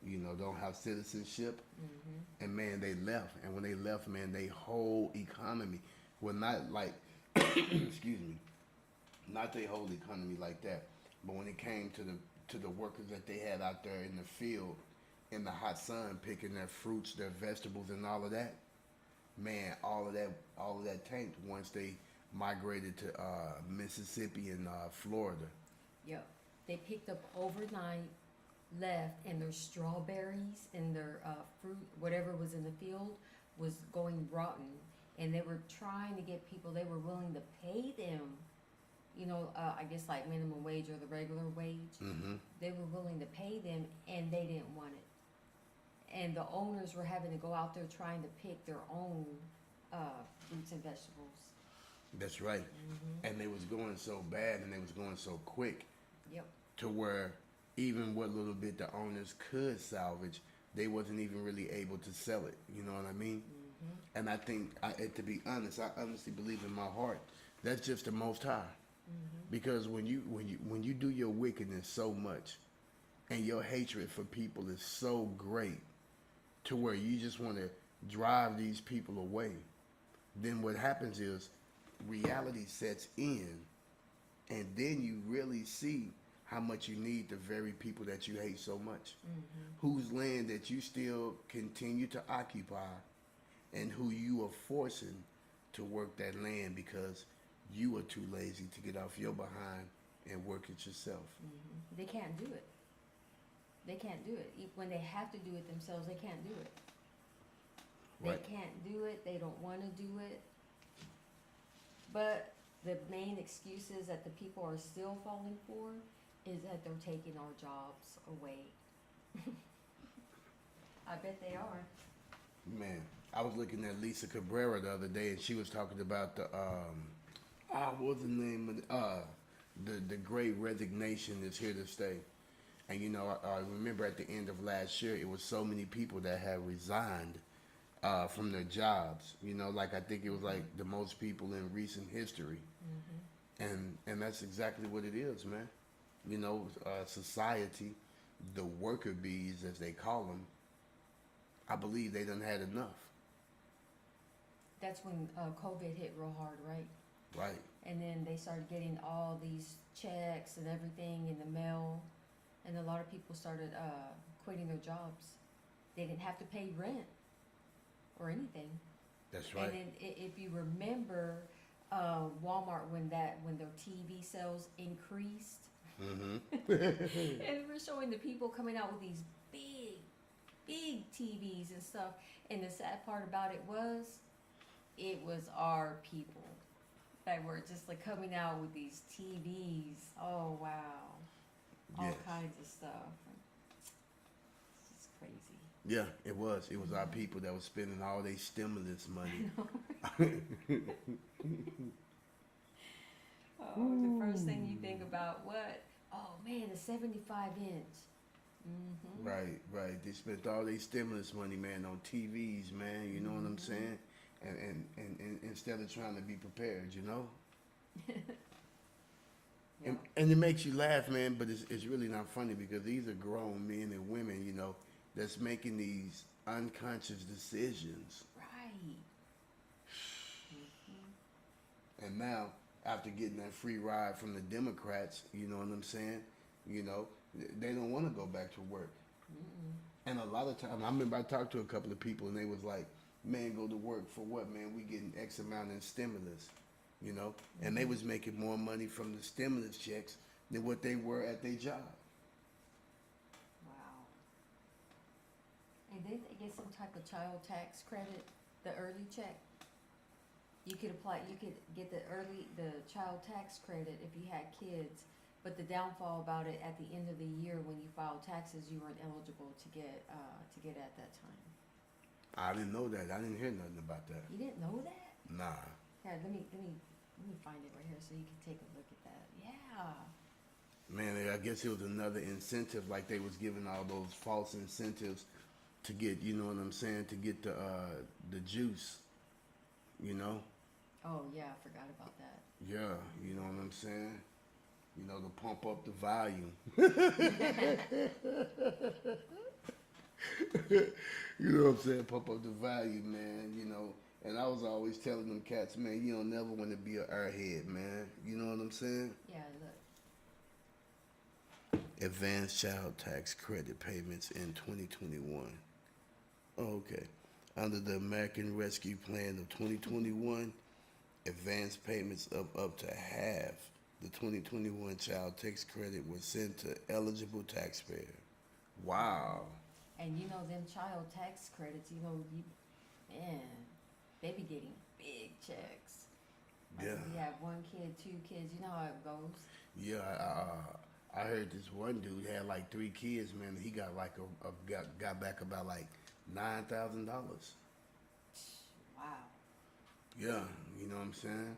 [SPEAKER 1] you know, don't have citizenship. Mm-hmm. And, man, they left. And when they left, man, their whole economy, well, not like, excuse me, not their whole economy like that, but when it came to the workers that they had out there in the field, in the hot sun, picking their fruits, their vegetables, and all of that, man, all of that tanked once they migrated to Mississippi and Florida.
[SPEAKER 2] Yep, they picked up overnight, left, and their strawberries and their fruit, whatever was in the field, was going rotten. And they were trying to get people, they were willing to pay them, you know, I guess like minimum wage or the regular wage. Mm-hmm. They were willing to pay them, and they didn't want it. And the owners were having to go out there trying to pick their own fruits and vegetables.
[SPEAKER 1] That's right. Mm-hmm. And they was going so bad, and they was going so quick.
[SPEAKER 2] Yep. To
[SPEAKER 1] where even what little bit the owners could salvage, they wasn't even really able to sell it. You know what I mean? Mm-hmm. And I think, to be honest, I honestly believe in my heart that's just the Most High. Mm-hmm. Because when you do your wickedness so much, and your hatred for people is so great, to where you just want to drive these people away, then what happens is reality sets in, and then you really see how much you need the very people that you hate so much, whose land that you still continue to occupy, and who you are forcing to work that land because you are too lazy to get off your behind and work it yourself.
[SPEAKER 2] Mm-hmm. They can't do it. They can't do it. When they have to do it themselves, they can't do it.
[SPEAKER 1] Right.
[SPEAKER 2] They can't do it. They don't want to do it. But the main excuses that the people are still falling for is that they're taking our jobs away. I bet they are.
[SPEAKER 1] Man, I was looking at Lisa Cabrera the other day, and she was talking about the what was the name of the Great Resignation is here to stay. And you know, I remember at the end of last year, it was so many people that had resigned from their jobs. You know, like I think it was like the most people in recent history. Mm-hmm. And that's exactly what it is, man. society, the worker bees, as they call them, I believe they done had enough.
[SPEAKER 2] That's when COVID hit real hard, right?
[SPEAKER 1] Right.
[SPEAKER 2] And then they started getting all these checks and everything in the mail, and a lot of people started quitting their jobs. They didn't have to pay rent or anything.
[SPEAKER 1] That's right.
[SPEAKER 2] And then if you remember, Walmart when their TV sales increased,
[SPEAKER 1] Mm-hmm.
[SPEAKER 2] and we're showing the people coming out with these big TVs and stuff. And the sad part about it was our people that were just like coming out with these TVs. Oh wow, all
[SPEAKER 1] Yes.
[SPEAKER 2] kinds of stuff. It's just crazy.
[SPEAKER 1] Yeah, it was. It was our people that was spending all their stimulus money.
[SPEAKER 2] Oh, the first thing you think about, what? Oh man, the 75-inch. Mm-hmm.
[SPEAKER 1] Right. They spent all their stimulus money, man, on TVs, man. You know what I'm saying? And instead of trying to be prepared, you know.
[SPEAKER 2] Yeah.
[SPEAKER 1] And it makes you laugh, man, but it's really not funny because these are grown men and women, you know, that's making these unconscious decisions.
[SPEAKER 2] Right.
[SPEAKER 1] And now, after getting that free ride from the Democrats, you know what I'm saying? You know, they don't want to go back to work.
[SPEAKER 2] Mm-mm.
[SPEAKER 1] And a lot of times, I remember I talked to a couple of people and they was like, man, go to work for what, man? We getting X amount in stimulus, you know? And they was making more money from the stimulus checks than what they were at their job.
[SPEAKER 2] Wow. And then they get some type of child tax credit, the early check. You could get the child tax credit if you had kids, but the downfall about it, at the end of the year when you filed taxes, you weren't eligible to get at that time.
[SPEAKER 1] I didn't know that. I didn't hear nothing about that.
[SPEAKER 2] You didn't know that?
[SPEAKER 1] Nah.
[SPEAKER 2] Here, let me find it right here so you can take a look at that. Yeah.
[SPEAKER 1] Man, I guess it was another incentive, like they was giving all those false incentives to get, you know what I'm saying, to get the juice, you know?
[SPEAKER 2] Oh yeah, I forgot about that.
[SPEAKER 1] Yeah, you know what I'm saying? You know, to pump up the volume. You know what I'm saying? Pump up the volume, man, you know. And I was always telling them cats, man, you don't never want to be an airhead, man. You know what I'm saying?
[SPEAKER 2] Yeah, look.
[SPEAKER 1] Advanced child tax credit payments in 2021. Oh, okay. Under the American Rescue Plan of 2021, advanced payments of up to half the 2021 child tax credit was sent to eligible taxpayers. Wow.
[SPEAKER 2] And you know them child tax credits, man, they be getting big checks. Like
[SPEAKER 1] Yeah.
[SPEAKER 2] if you have one kid, 2 kids, you know how it goes.
[SPEAKER 1] Yeah, I heard this one dude had like 3 kids, man. He got like got back about like $9,000.
[SPEAKER 2] Wow.
[SPEAKER 1] Yeah, you know what I'm saying.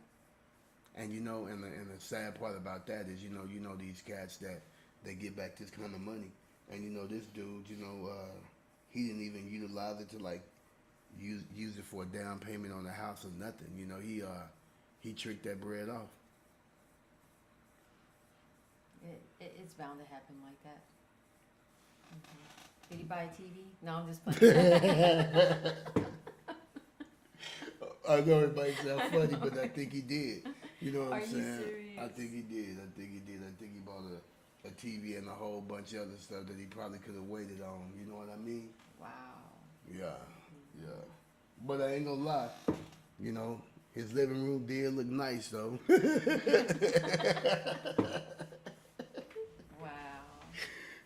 [SPEAKER 1] And you know, and the sad part about that is, you know these cats that they get back this kind of money, and you know this dude, he didn't even utilize it to like use it for a down payment on the house or nothing. You know, he tricked that bread off.
[SPEAKER 2] It's bound to happen like that. Did he buy a TV? No, I'm just playing.
[SPEAKER 1] I know it might sound funny, but I think he did. You know what I'm
[SPEAKER 2] Are you
[SPEAKER 1] saying?
[SPEAKER 2] serious?
[SPEAKER 1] I think he did. I think he bought a TV and a whole bunch of other stuff that he probably could have waited on. You know what I mean?
[SPEAKER 2] Wow.
[SPEAKER 1] Yeah. But I ain't gonna lie. You know, his living room did look nice though.
[SPEAKER 2] Wow.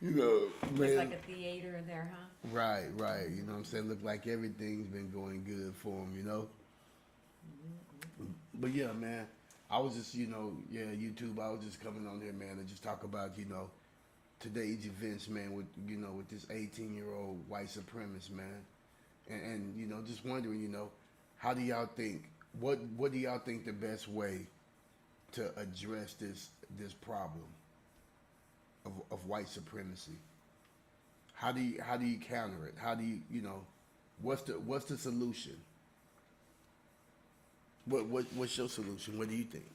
[SPEAKER 1] You know, man.
[SPEAKER 2] It's like a theater in there, huh?
[SPEAKER 1] Right. You know what I'm saying? Look like everything's been going good for him, you know? But yeah, man, I was just, YouTube, I was just coming on here, man, to just talk about, today's events, man, with this 18-year-old white supremacist, man. And just wondering, how do y'all think, what do y'all think the best way to address this problem of white supremacy? How do you counter it? How do you, what's the solution? What's your solution? What do you think?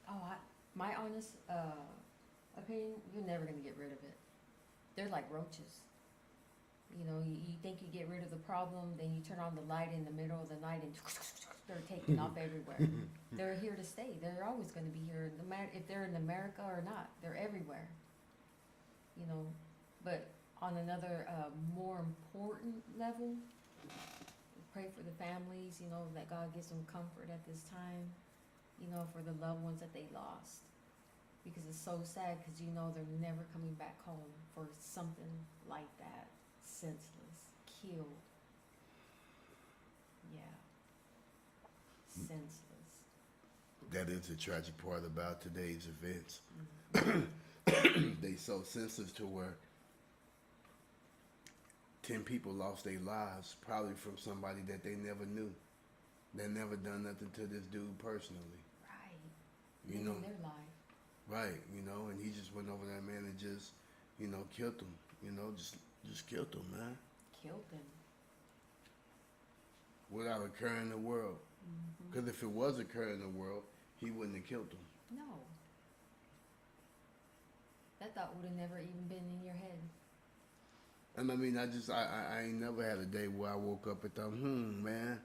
[SPEAKER 2] Oh, my honest opinion, you're never gonna get rid of it. They're like roaches. You know, you think you get rid of the problem, then you turn on the light in the middle of the night and they're taking off everywhere. They're here to stay. They're always going to be here, no matter if they're in America or not. They're everywhere. You know, but on another more important level, pray for the families. You know, that God gives them comfort at this time. You know, for the loved ones that they lost, because it's so sad. Because you know they're never coming back home for something like that. Senseless, killed. Yeah, senseless.
[SPEAKER 1] That is the tragic part about today's events. They so sensitive to where 10 people lost their lives, probably from somebody that they never knew. They never done nothing to this dude personally.
[SPEAKER 2] Right.
[SPEAKER 1] You
[SPEAKER 2] Living
[SPEAKER 1] know,
[SPEAKER 2] their life.
[SPEAKER 1] right? You know, and he just went over there, man, and just, you know, killed him. You know, just killed him, man.
[SPEAKER 2] Killed them.
[SPEAKER 1] Without a care in the world.
[SPEAKER 2] Mm-hmm.
[SPEAKER 1] Because if it was a care in the world, he wouldn't have killed him.
[SPEAKER 2] No. That thought would have never even been in your head.
[SPEAKER 1] And I mean, I ain't never had a day where I woke up and thought, man,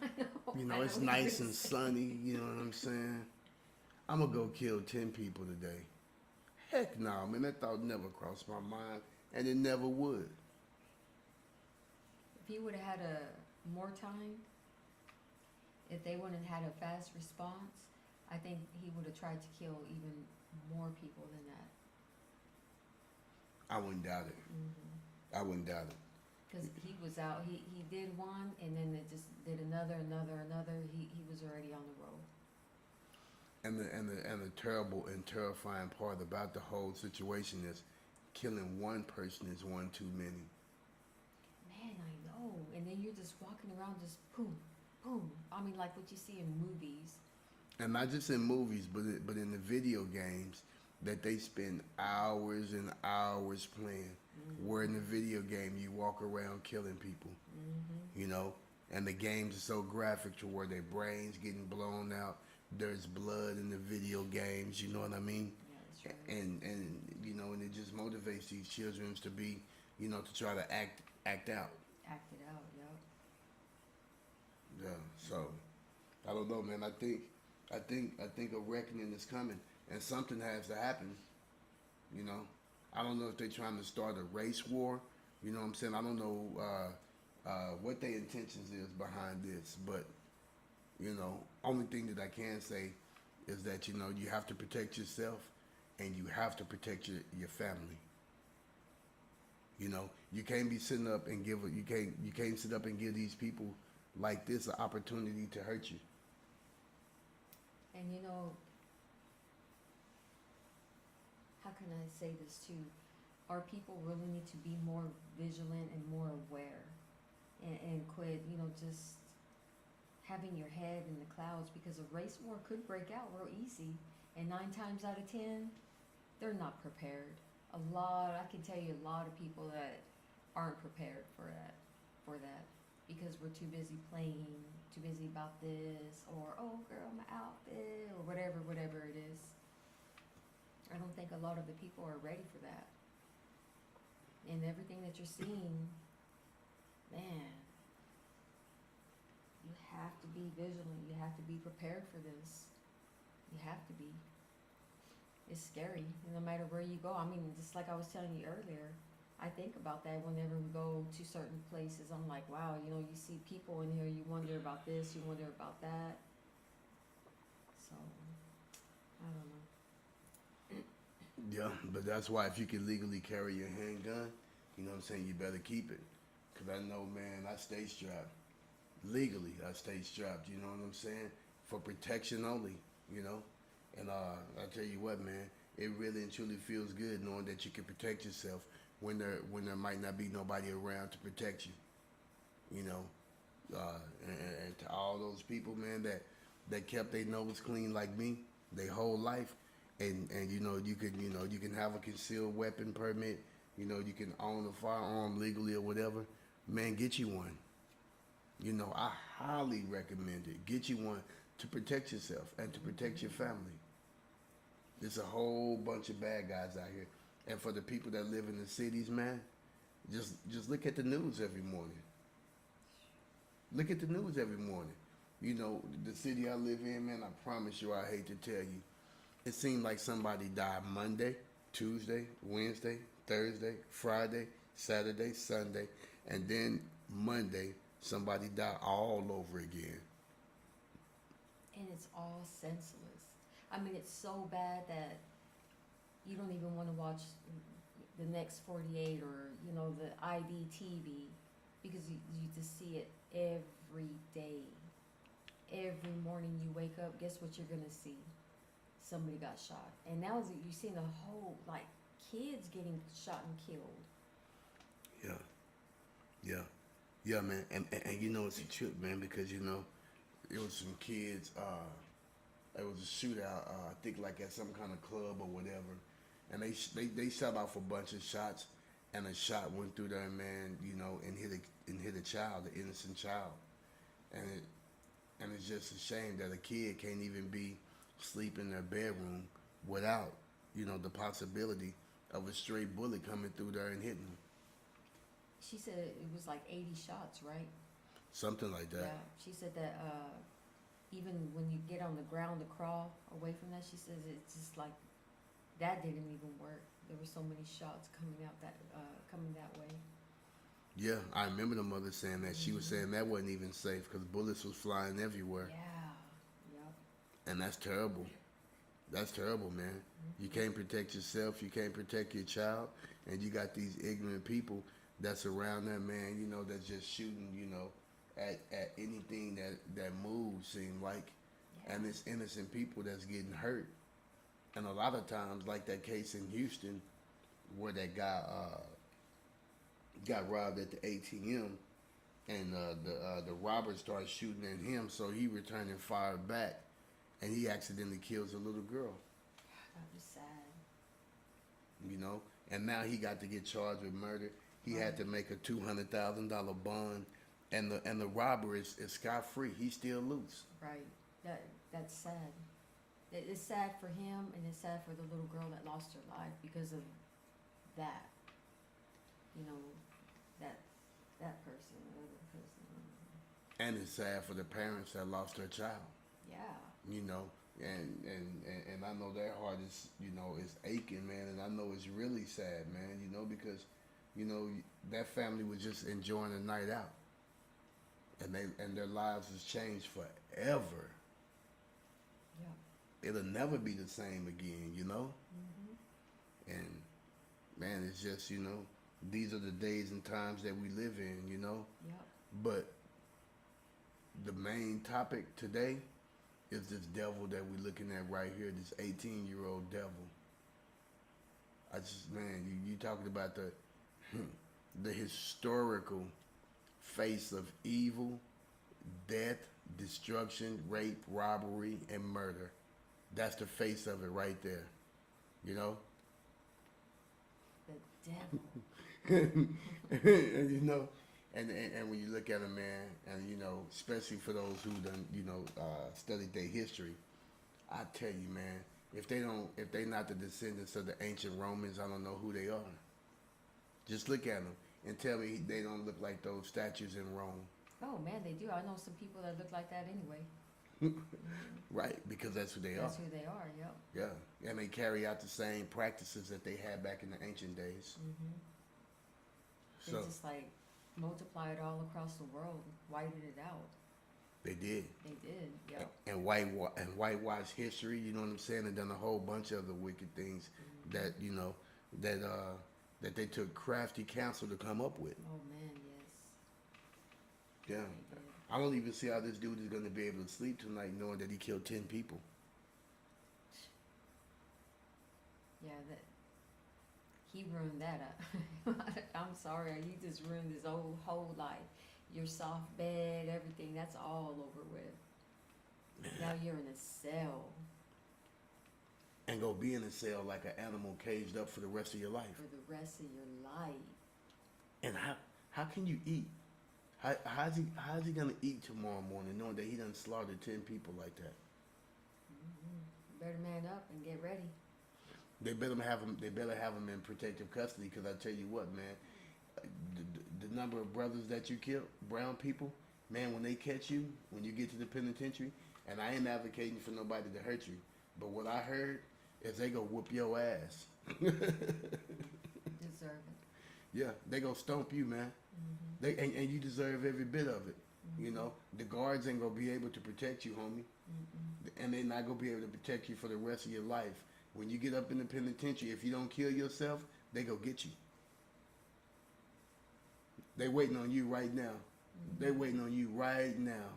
[SPEAKER 2] I know.
[SPEAKER 1] you
[SPEAKER 2] I
[SPEAKER 1] know, it's
[SPEAKER 2] what
[SPEAKER 1] nice
[SPEAKER 2] you're
[SPEAKER 1] and
[SPEAKER 2] saying.
[SPEAKER 1] sunny, you know what I'm saying? I'm going to go kill 10 people today. Heck no, man, that thought never crossed my mind, and it never would.
[SPEAKER 2] If he would have had more time, if they wouldn't have had a fast response, I think he would have tried to kill even more people than that.
[SPEAKER 1] I wouldn't doubt it.
[SPEAKER 2] Mm-hmm.
[SPEAKER 1] I wouldn't doubt it.
[SPEAKER 2] Because he was out, he did one, and then it just did another. He was already on the road.
[SPEAKER 1] And the terrible and terrifying part about the whole situation is killing one person is one too many.
[SPEAKER 2] Man, I know. And then you're just walking around, just boom, boom. I mean, like what you see in movies.
[SPEAKER 1] And not just in movies, but in the video games that they spend hours and hours playing.
[SPEAKER 2] Mm-hmm.
[SPEAKER 1] Where in the video game you walk around killing people,
[SPEAKER 2] Mm-hmm.
[SPEAKER 1] you know, and the games are so graphic to where their brains getting blown out. There's blood in the video games, you know what I mean?
[SPEAKER 2] Yeah, that's right.
[SPEAKER 1] And you know, and it just motivates these children to be, you know, to try to act out.
[SPEAKER 2] Act it out, yep.
[SPEAKER 1] Yeah. So I don't know, man. I think a reckoning is coming, and something has to happen. You know, I don't know if they're trying to start a race war. You know what I'm saying? I don't know what their intentions is behind this, but you know, only thing that I can say is that, you know, you have to protect yourself and you have to protect your family. You know, you can't be sitting up and you can't sit up and give these people like this an opportunity to hurt you.
[SPEAKER 2] And you know, how can I say this too? Our people really need to be more vigilant and more aware, and quit, you know, just having your head in the clouds, because a race war could break out real easy, and 9 times out of 10, they're not prepared. I can tell you a lot of people that aren't prepared for that, because we're too busy playing, too busy about this, or, oh girl, my outfit, or whatever it is. I don't think a lot of the people are ready for that. And everything that you're seeing, man, you have to be vigilant. You have to be prepared for this. You have to be. It's scary, no matter where you go. I mean, just like I was telling you earlier, I think about that whenever we go to certain places. I'm like, wow, you know, you see people in here, you wonder about this, you wonder about that. So, I don't know.
[SPEAKER 1] Yeah, but that's why if you can legally carry your handgun, you know what I'm saying, you better keep it. Because I know, man, I stay strapped. Legally, I stay strapped, you know what I'm saying? For protection only, you know? And I tell you what, man, it really and truly feels good knowing that you can protect yourself when there might not be nobody around to protect you, you know? And to all those people, man, that kept their nose clean like me their whole life, and you know, you can have a concealed weapon permit, you know, you can own a firearm legally or whatever, man, get you one. You know, I highly recommend it. Get you one to protect yourself and to protect your family. There's a whole bunch of bad guys out here. And for the people that live in the cities, man, just look at the news every morning. Look at the news every morning. You know, the city I live in, man, I promise you, I hate to tell you, it seemed like somebody died Monday, Tuesday, Wednesday, Thursday, Friday, Saturday, Sunday, and then Monday, somebody died all over again.
[SPEAKER 2] And it's all senseless. I mean, it's so bad that you don't even want to watch the next 48 or, you know, the IDTV because you just see it every day. Every morning you wake up, guess what you're going to see? Somebody got shot. And now you're seeing a whole, like, kids getting shot and killed.
[SPEAKER 1] Yeah, man. And you know, it's a trip, man, because, you know, it was some kids, it was a shootout, I think like at some kind of club or whatever. And they shot off a bunch of shots, and a shot went through there, man, you know, and hit a child, an innocent child. And it's just a shame that a kid can't even be sleep in their bedroom without, you know, the possibility of a stray bullet coming through there and hitting them.
[SPEAKER 2] She said it was like 80 shots, right?
[SPEAKER 1] Something like that.
[SPEAKER 2] Yeah. She said that even when you get on the ground to crawl away from that, she says it's just like that didn't even work. There were so many shots coming that way.
[SPEAKER 1] Yeah, I remember the mother saying that. She was saying that wasn't even safe because bullets was flying everywhere.
[SPEAKER 2] Yeah. Yep.
[SPEAKER 1] And that's terrible. That's terrible, man. You can't protect yourself. You can't protect your child. And you got these ignorant people that's around there, man, you know, that's just shooting, you know, at anything that moves, seem like.
[SPEAKER 2] Yeah.
[SPEAKER 1] And it's innocent people that's getting hurt. And a lot of times, like that case in Houston where that guy got robbed at the ATM, and the robber started shooting at him, so he returned and fired back, and he accidentally kills a little girl.
[SPEAKER 2] That was sad.
[SPEAKER 1] You know, and now he got to get charged with murder. He had to make a $200,000 bond, and the robber is scot free. He's still loose.
[SPEAKER 2] Right. That's sad. It's sad for him, and it's sad for the little girl that lost her life because of that. You know, that person, the other person.
[SPEAKER 1] And it's sad for the parents that lost their child.
[SPEAKER 2] Yeah.
[SPEAKER 1] You know, and I know their heart is, you know, is aching, man, and I know it's really sad, man, you know, because, you know, that family was just enjoying a night out, and their lives has changed forever.
[SPEAKER 2] Yeah.
[SPEAKER 1] It'll never be the same again, you know.
[SPEAKER 2] Mhm.
[SPEAKER 1] And man, it's just, you know, these are the days and times that we live in, you know.
[SPEAKER 2] Yep.
[SPEAKER 1] But the main topic today is this devil that we're looking at right here, this 18-year-old devil. I just, man, you talking about the historical face of evil, death, destruction, rape, robbery, and murder. That's the face of it right there, you know.
[SPEAKER 2] The devil.
[SPEAKER 1] And, you know, and when you look at a man, and you know, especially for those who done, you know, studied their history, I tell you, man, if they not the descendants of the ancient Romans, I don't know who they are. Just look at them and tell me they don't look like those statues in Rome.
[SPEAKER 2] Oh man, they do. I know some people that look like that anyway.
[SPEAKER 1] Right, because that's who they
[SPEAKER 2] That's
[SPEAKER 1] are.
[SPEAKER 2] who they are. Yep.
[SPEAKER 1] Yeah, and they carry out the same practices that they had back in the ancient days.
[SPEAKER 2] They
[SPEAKER 1] So
[SPEAKER 2] just like multiplied all across the world, whited it out.
[SPEAKER 1] they did.
[SPEAKER 2] They did. Yep.
[SPEAKER 1] And whitewash history, you know what I'm saying, and done a whole bunch of other wicked things that, you know, that they took crafty counsel to come up with.
[SPEAKER 2] Oh man, yes.
[SPEAKER 1] Yeah.
[SPEAKER 2] They did.
[SPEAKER 1] I don't even see how this dude is going to be able to sleep tonight knowing that he killed 10 people.
[SPEAKER 2] Yeah, that he ruined that up. I'm sorry, you just ruined his whole life. Your soft bed, everything, that's all over with. Now you're in a cell
[SPEAKER 1] And go be in a cell like an animal caged up for the rest of your life.
[SPEAKER 2] for the rest of your life.
[SPEAKER 1] And how can you eat? How's he gonna eat tomorrow morning knowing that he done slaughtered 10 people like that?
[SPEAKER 2] Better man up and get ready.
[SPEAKER 1] They better have him. They better have him in protective custody. Because I tell you what, man, the number of brothers that you killed, brown people, man, when they catch you, when you get to the penitentiary, and I ain't advocating for nobody to hurt you, but what I heard is they go whoop your ass.
[SPEAKER 2] Deserve it.
[SPEAKER 1] Yeah, they gonna stomp you, man. They and you deserve every bit of it. You know, the guards ain't gonna be able to protect you, homie, and they're not gonna be able to protect you for the rest of your life. When you get up in the penitentiary, if you don't kill yourself, they go get you. They waiting on you right now. They waiting on you right now,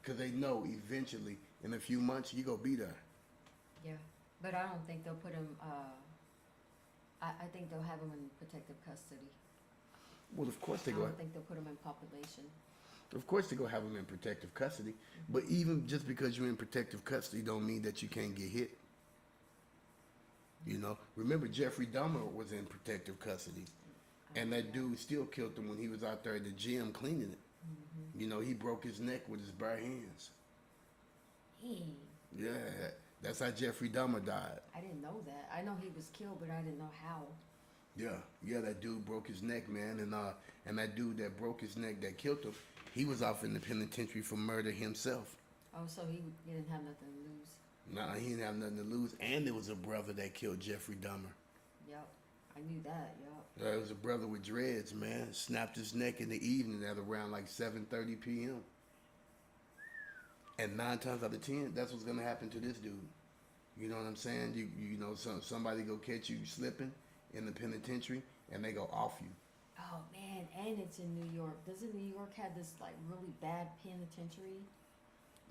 [SPEAKER 1] because they know eventually, in a few months, you gonna be there.
[SPEAKER 2] Yeah, but I don't think they'll put him. I think they'll have him in protective custody.
[SPEAKER 1] Well, of course they
[SPEAKER 2] I
[SPEAKER 1] go.
[SPEAKER 2] don't think they'll put him in population.
[SPEAKER 1] Of course they gonna have them in protective custody. But even just because you're in protective custody, don't mean that you can't get hit. You know, remember Jeffrey Dahmer was in protective custody, and that dude still killed him when he was out there at the gym cleaning it. You know, he broke his neck with his bare hands.
[SPEAKER 2] Hey,
[SPEAKER 1] Yeah, that's how Jeffrey Dahmer died.
[SPEAKER 2] I didn't know that. I know he was killed, but I didn't know how.
[SPEAKER 1] Yeah, that dude broke his neck, man, and that dude that broke his neck that killed him, he was off in the penitentiary for murder himself.
[SPEAKER 2] Oh, so he didn't have nothing to lose.
[SPEAKER 1] Nah, he didn't have nothing to lose, and there was a brother that killed Jeffrey Dahmer.
[SPEAKER 2] Yep, I knew that. Yep.
[SPEAKER 1] There was a brother with dreads, man, snapped his neck in the evening at around like 7:30 p.m. And 9 times out of 10, that's what's gonna happen to this dude. You know what I'm saying? You know, somebody go catch you slipping in the penitentiary, and they go off you.
[SPEAKER 2] Oh man, and it's in New York. Doesn't New York have this like really bad penitentiary?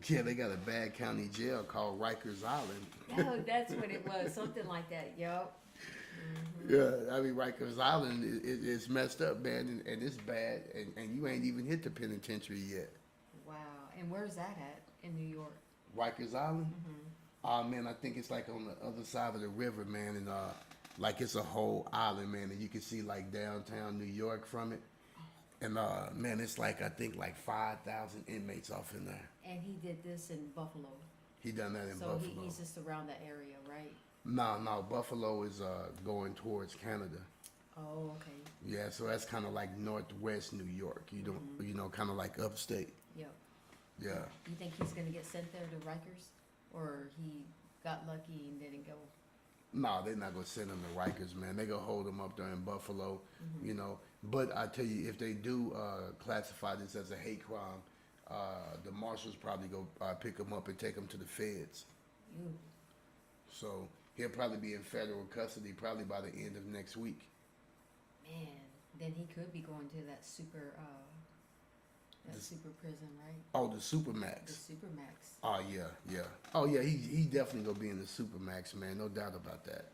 [SPEAKER 1] Yeah, they got a bad county jail called Rikers Island.
[SPEAKER 2] Oh, that's what it was. Something like that. Yep.
[SPEAKER 1] Yeah, I mean, Rikers Island is messed up, man, and it's bad, and you ain't even hit the penitentiary yet.
[SPEAKER 2] Wow. And where's that at in New York?
[SPEAKER 1] Rikers Island? Man, I think it's like on the other side of the river, man, and like it's a whole island, man, and you can see like downtown New York from it. And man, it's like I think like 5,000 inmates off in there.
[SPEAKER 2] And he did this in Buffalo.
[SPEAKER 1] He done that in
[SPEAKER 2] So
[SPEAKER 1] Buffalo.
[SPEAKER 2] he's just around that area, right?
[SPEAKER 1] No, Buffalo is going towards Canada.
[SPEAKER 2] Oh, okay.
[SPEAKER 1] Yeah, so that's kind of like northwest New York. You know, kind of like upstate.
[SPEAKER 2] Yep.
[SPEAKER 1] Yeah.
[SPEAKER 2] You think he's gonna get sent there to Rikers, or he got lucky and didn't go?
[SPEAKER 1] No, they're not gonna send him to Rikers, man. They gonna hold him up there in Buffalo, you know. But I tell you, if they do classify this as a hate crime, the marshals probably go pick him up and take him to the feds.
[SPEAKER 2] Ew.
[SPEAKER 1] So he'll probably be in federal custody probably by the end of next week.
[SPEAKER 2] Man, then he could be going to that super prison, right?
[SPEAKER 1] Oh, the
[SPEAKER 2] The
[SPEAKER 1] Supermax.
[SPEAKER 2] Supermax.
[SPEAKER 1] Oh yeah. Oh yeah, he definitely gonna be in the Supermax, man. No doubt about that.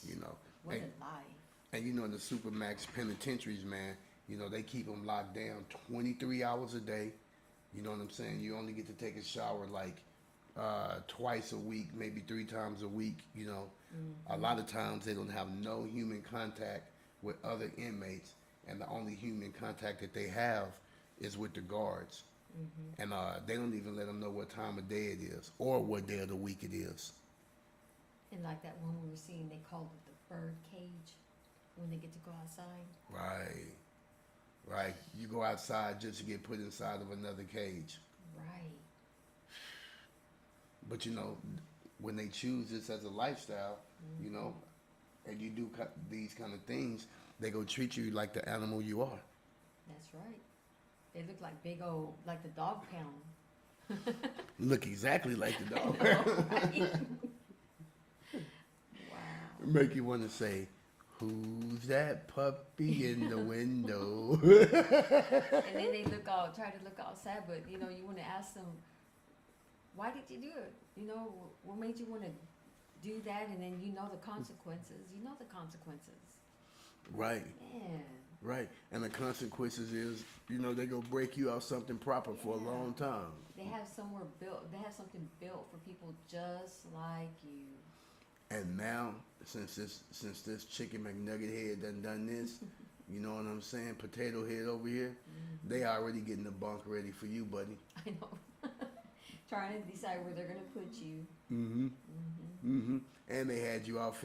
[SPEAKER 1] You know.
[SPEAKER 2] What
[SPEAKER 1] And-
[SPEAKER 2] a life.
[SPEAKER 1] And you know, in the Supermax penitentiaries, man, you know, they keep them locked down 23 hours a day. You know what I'm saying? You only get to take a shower like twice a week, maybe 3 times a week. You know, a lot of times they don't have no human contact with other inmates, and the only human contact that they have is with the guards. And they don't even let them know what time of day it is or what day of the week it is.
[SPEAKER 2] And like that one we were seeing, they called it the bird cage when they get to go outside.
[SPEAKER 1] Right. You go outside just to get put inside of another cage.
[SPEAKER 2] Right.
[SPEAKER 1] But you know, when they choose this as a lifestyle, you know, and you do these kind of things, they go treat you like the animal you are.
[SPEAKER 2] That's right. They look like big old, like the dog pound.
[SPEAKER 1] Look exactly like the dog.
[SPEAKER 2] Right? Wow.
[SPEAKER 1] Make you want to say, "Who's that puppy in the window?"
[SPEAKER 2] And then they try to look all sad, but you know, you want to ask them, why did you do it? You know, what made you want to do that? And then you know the consequences. You know the consequences.
[SPEAKER 1] Right.
[SPEAKER 2] Man.
[SPEAKER 1] Right. And the consequences is, you know, they go break you out something proper for a long time.
[SPEAKER 2] They have something built for people just like you.
[SPEAKER 1] And now, since this chicken McNugget head done this, you know what I'm saying? Potato head over here, they already getting the bunk ready for you, buddy.
[SPEAKER 2] I know. Trying to decide where they're gonna put you.
[SPEAKER 1] And they had you off